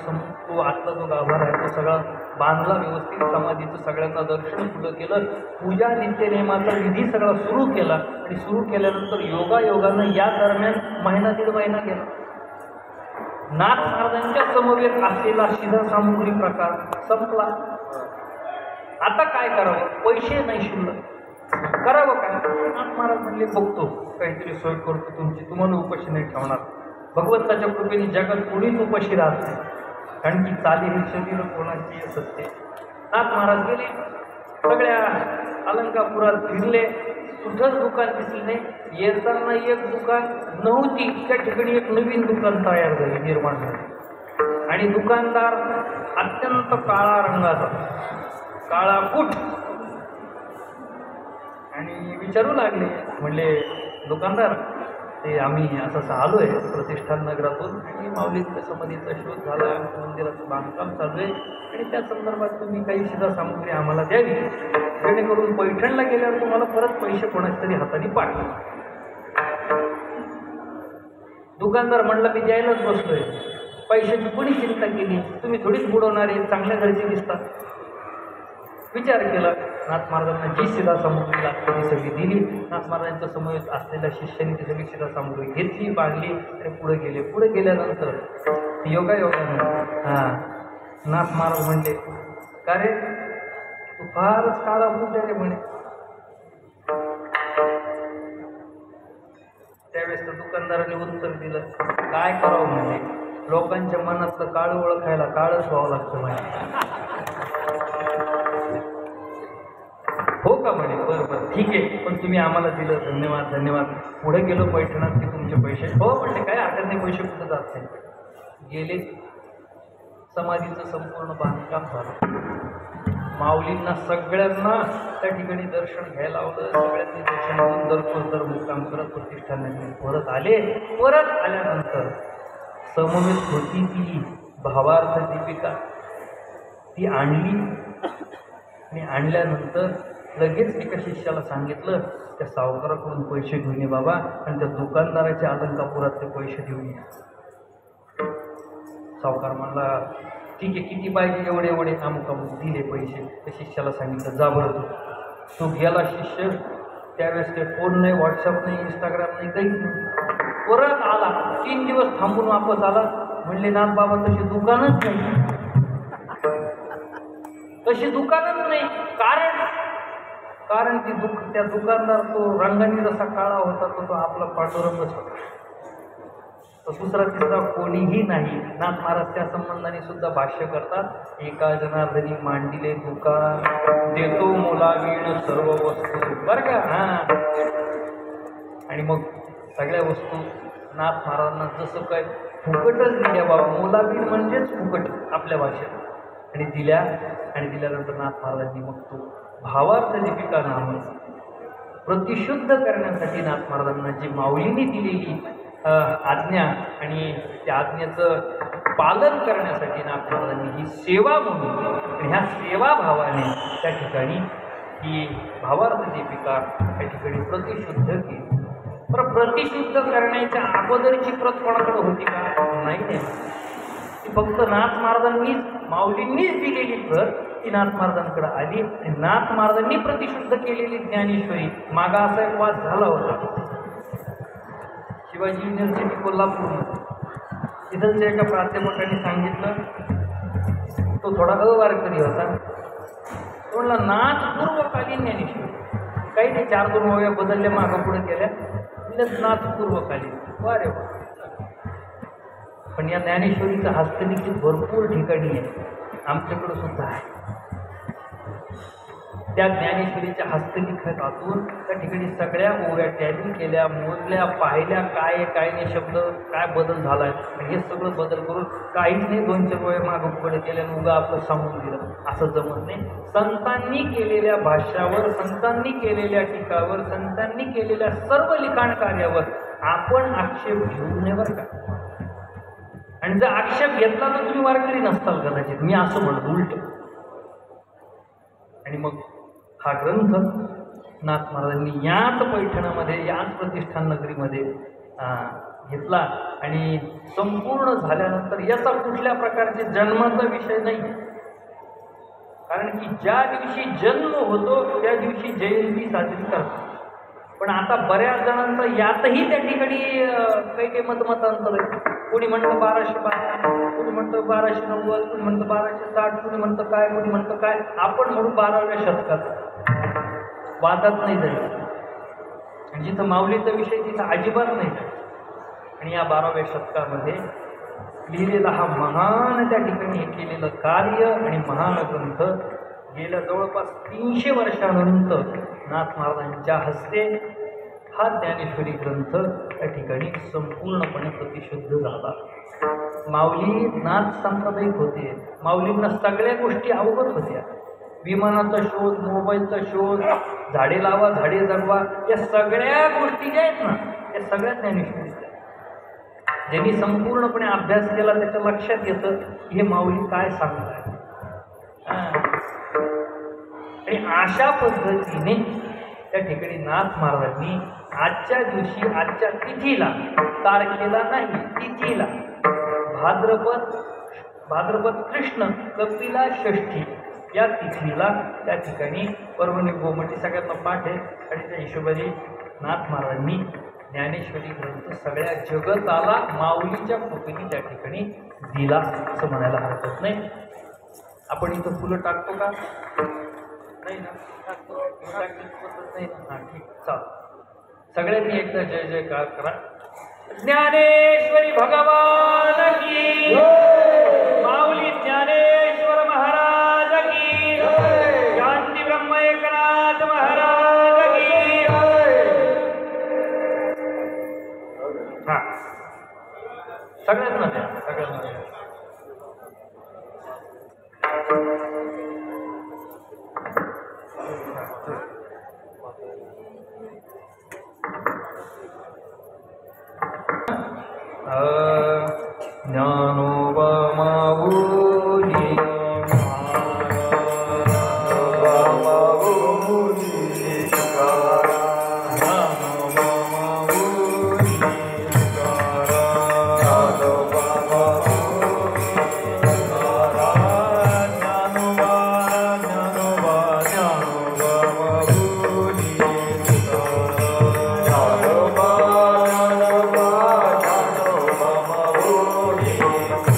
तो आतला जो गाभार आहे तो सगळा बांधला व्यवस्थित. समाधीचं सगळ्यांना दर्शन पुढं केलं. पूजा नित्यनेमाचा विधी सगळा सुरू केला. आणि सुरू केल्यानंतर योगायोगानं या दरम्यान 1.5 महिना गेला. नाथ महाराजांच्या समवेत असलेला शिधा सामुग्री प्रकार संपला. आता काय करावं? पैसे नाही शिल्लक, करावं काय? नाथ महाराज म्हणले, बघतो काहीतरी सोय करतो तुमची, तुम्हाला उपाशी नाही ठेवणार. भगवंताच्या कृपेने जगात कोणीच उपाशी राहत नाही, कारण की चाली हे शरीर कोणाची सत्य. नाथ महाराज गेले, सगळ्या अलंकापुरात फिरले, कुठंच दुकान दिसली नाही. येताना एक दुकान नव्हती, त्या ठिकाणी एक नवीन दुकान तयार झाली, निर्माण झाली. आणि दुकानदार अत्यंत काळा रंगाचा, काळा कुठ. आणि विचारू लागले, म्हणले दुकानदार, ते आम्ही असं आलो आहे प्रतिष्ठान नगरातून आणि माऊलींच्या समाधीचा शोध झाला, मंदिराचं बांधकाम चालू आहे आणि त्या संदर्भात तुम्ही काही शिधा सामुग्री आम्हाला द्यावी, जेणेकरून पैठणला गेल्यावर तुम्हाला परत पैसे कोणाच्या तरी हाताने पाठवा. दुकानदार म्हणला, मी द्यायलाच बसलोय, पैशाची कोणी चिंता केली, तुम्ही थोडीच बुडवणारे, चांगल्या घरचे दिसतात. विचार केला. नाथ महाराजांना जी शिधा सामुग्री लागते ती सगळी दिली. नाथ महाराजांच्या समोर असलेल्या शिष्याने ती सगळी शिधा सामुग्री घेतली, बांधली आणि पुढे गेले. पुढे गेल्यानंतर योगायोगाने नाथ महाराज म्हणले, का रे तू फारच काळा कुठे रे म्हणे. त्यावेळेस तर दुकानदाराने उत्तर दिलं, काय करावं म्हणजे, लोकांच्या मनातलं काळ ओळखायला काळच व्हावं लागतं म्हणे. हो का म्हणे, बरं बरं ठीक आहे, पण तुम्ही आम्हाला दिलं, धन्यवाद धन्यवाद. पुढे गेलो पैठणात की तुमचे पैसे. हो म्हणले, काय हरकत नाही, पैसे कुठं जात नाही. गेले. समाधीचं संपूर्ण बांधकाम झालं. माऊलींना सगळ्यांना त्या ठिकाणी दर्शन घ्यायला लावलं. सगळ्यांनी दर्शन घेऊन दर मुक्काम करत प्रतिष्ठानाने परत आले. परत आल्यानंतर समवेत होती ती भावार्थ दीपिका, ती आणली. आणि आणल्यानंतर लगेच एका शिष्याला सांगितलं, त्या सावकाराकडून पैसे घेऊन ये बाबा, आणि त्या दुकानदाराच्या अलंकापुरातले पैसे देऊन ये. सावकार म्हणला, ठीक आहे, किती पाहिजे, एवढे एवढे अमुक दिले पैसे. त्या शिष्याला सांगितलं, जा बरं तो गेला शिष्य. त्यावेळेस काही फोन नाही, व्हॉट्सअप नाही, इंस्टाग्राम नाही, काहीच नाही. परत आला, 3 दिवस थांबून वापस आला. म्हणले, नाथ बाबा तशी दुकानच नाही, तशी दुकानच नाही. कारण त्या दुकानदार तो रंगाने जसा काळा होता तो आपला पांडुरंगच होता. दुसरा तिसरा कोणीही नाही. नाथ महाराज त्या संबंधाने सुद्धा भाष्य करतात. एका जनार्दनी मांडिले तुका देतो मोलावीण सर्व वस्तू, बरं का. आणि मग सगळ्या वस्तू नाथ महाराजांना जसं काय फुकटच दिल्या बाबा, मोलावीण म्हणजेच फुकट आपल्या भाषेत, आणि दिल्यानंतर नाथ महाराजांनी मग तो भावार्थ दीपिका नाम प्रतिशुद्ध करण्यासाठी नाथ महाराजांना जी माऊलींनी दिलेली आज्ञा आणि त्या आज्ञेचं पालन करण्यासाठी नाथ महाराजांनी ही सेवा म्हणून आणि ह्या सेवाभावाने त्या ठिकाणी ही भावार्थ दीपिका त्या ठिकाणी प्रतिशुद्ध केली. पण प्रतिशुद्ध करण्याच्या अगोदरची प्रत कोणाकडे होती का? नाही. ती फक्त नाथ महाराजांनीच माऊलींनीच दिलेली प्रत ती नाथ महाराजांकडे आली. आणि नाथ महाराजांनी प्रतिशुद्ध केलेली ज्ञानेश्वरी मागा असा एक वाद झाला होता. शिवाजी युनिव्हर्सिटी कोल्हापूर तिथलच्या एका प्राध्यापकांनी सांगितलं, तो थोडा अवारकरी होता, तो म्हणला नाथ पूर्वकालीन ज्ञानेश्वरी, काही नाही 4-2 ओव्या बदलल्या मागं पुढे केल्या, नाथ पूर्वकालीन. वारे वा. पण या ज्ञानेश्वरीचं हस्तलिखित भरपूर ठिकाणी आहे, आमच्याकडं सुद्धा आहे. त्या ज्ञानेश्वरीच्या हस्तलिखितातून त्या ठिकाणी सगळ्या ओव्या टॅली केल्या, मोजल्या, पाहिल्या, काय नाही शब्द, काय बदल झाला आहे, हे सगळं बदल करून काहीच नाही 2-4 ओव्या मागं पुढे केल्या आणि उगा आपलं सांगून दिलं, असं जमत नाही. संतांनी केलेल्या भाष्यावर, संतांनी केलेल्या टीकावर, संतांनी केलेल्या सर्व लिखाण कार्यावर आपण आक्षेप घेऊ नये बरं का. आणि जर आक्षेप घेतला तर तुम्ही वारकरी नसताल कदाचित, मी असं म्हणतो उलट. आणि मग हा ग्रंथ नाथ महाराजांनी याच पैठणामध्ये, याच प्रतिष्ठान नगरीमध्ये घेतला. आणि संपूर्ण झाल्यानंतर याचा कुठल्या प्रकारचे जन्माचा विषय नाही, कारण की ज्या दिवशी जन्म होतो त्या दिवशी जयंती साजरी करतात. पण आता बऱ्याच जणांचा यातही त्या ठिकाणी काही मतमतांतर आहे. कोणी म्हणतं 1212, कोणी म्हणतं 1290, कोणी म्हणतं 1260, कोणी म्हणतं काय, कोणी म्हणतं काय. आपण म्हणून 12व्या शतकात वादात नाही जाईल. आणि जिथं माऊलीचा विषय तिथं अजिबात नाही. आणि या 12व्या शतकामध्ये लिहिलेला हा महान त्या ठिकाणी हे केलेलं कार्य आणि महान ग्रंथ गेल्या जवळपास 300 वर्षानंतर नाथ महाराजांच्या हस्ते हा ज्ञानेश्वरी ग्रंथ त्या ठिकाणी संपूर्णपणे प्रतिशुद्ध झाला. माऊली नाथ सांप्रदायिक होते. माऊलींना सगळ्या गोष्टी अवगत होत्या. विमानाचा शोध, मोबाईलचा शोध, झाडे लावा, झाडे जगवा, या सगळ्या गोष्टी ज्या आहेत ना, या सगळ्या ज्ञानेश्वरीच्या. ज्यांनी संपूर्णपणे अभ्यास केला त्याच्या लक्षात येतं की हे माऊली काय सांगत आहे. आणि अशा पद्धतीने त्या ठिकाणी नाथ महाराजांनी आजच्या दिवशी, आजच्या तिथीला, तारखेला नाही तिथीला, भाद्रपद कृष्ण कपिला षष्ठी या तिथीला त्या ठिकाणी परभणी गोमटी सगळ्यांना पाठ आहे. आणि त्या हिशोबाने नाथ महाराजांनी ज्ञानेश्वरी ग्रंथ सगळ्या जगताला माऊलीच्या कृपेने त्या ठिकाणी दिला असं म्हणायला हरकत नाही. आपण इथं फुलं टाकतो का? नाही ना, टाकतो नाही ना. हां ठीक, चाल. सगळ्यांनी एकदा जय जयकार करा. ज्ञानेश्वरी भगवान की, माऊली ज्ञानेश्वर महाराज की, शांती ब्रह्म एकनाथ महाराज की. हा सगळ्यांना द्या, सगळ्यांना द्या. ज्ञानोबा माऊली Thank you.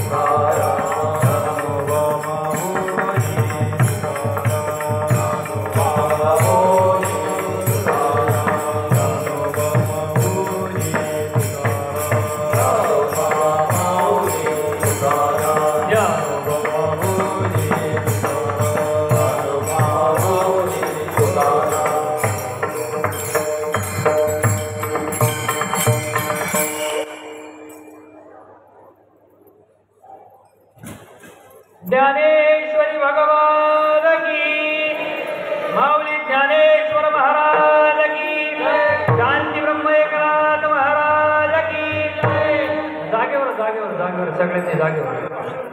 माऊली ज्ञानेश्वर महाराज की शांती ब्रह्म एकनाथ महाराज की जागेवर जागेवर जागेवर सगळ्यांनी जागेवर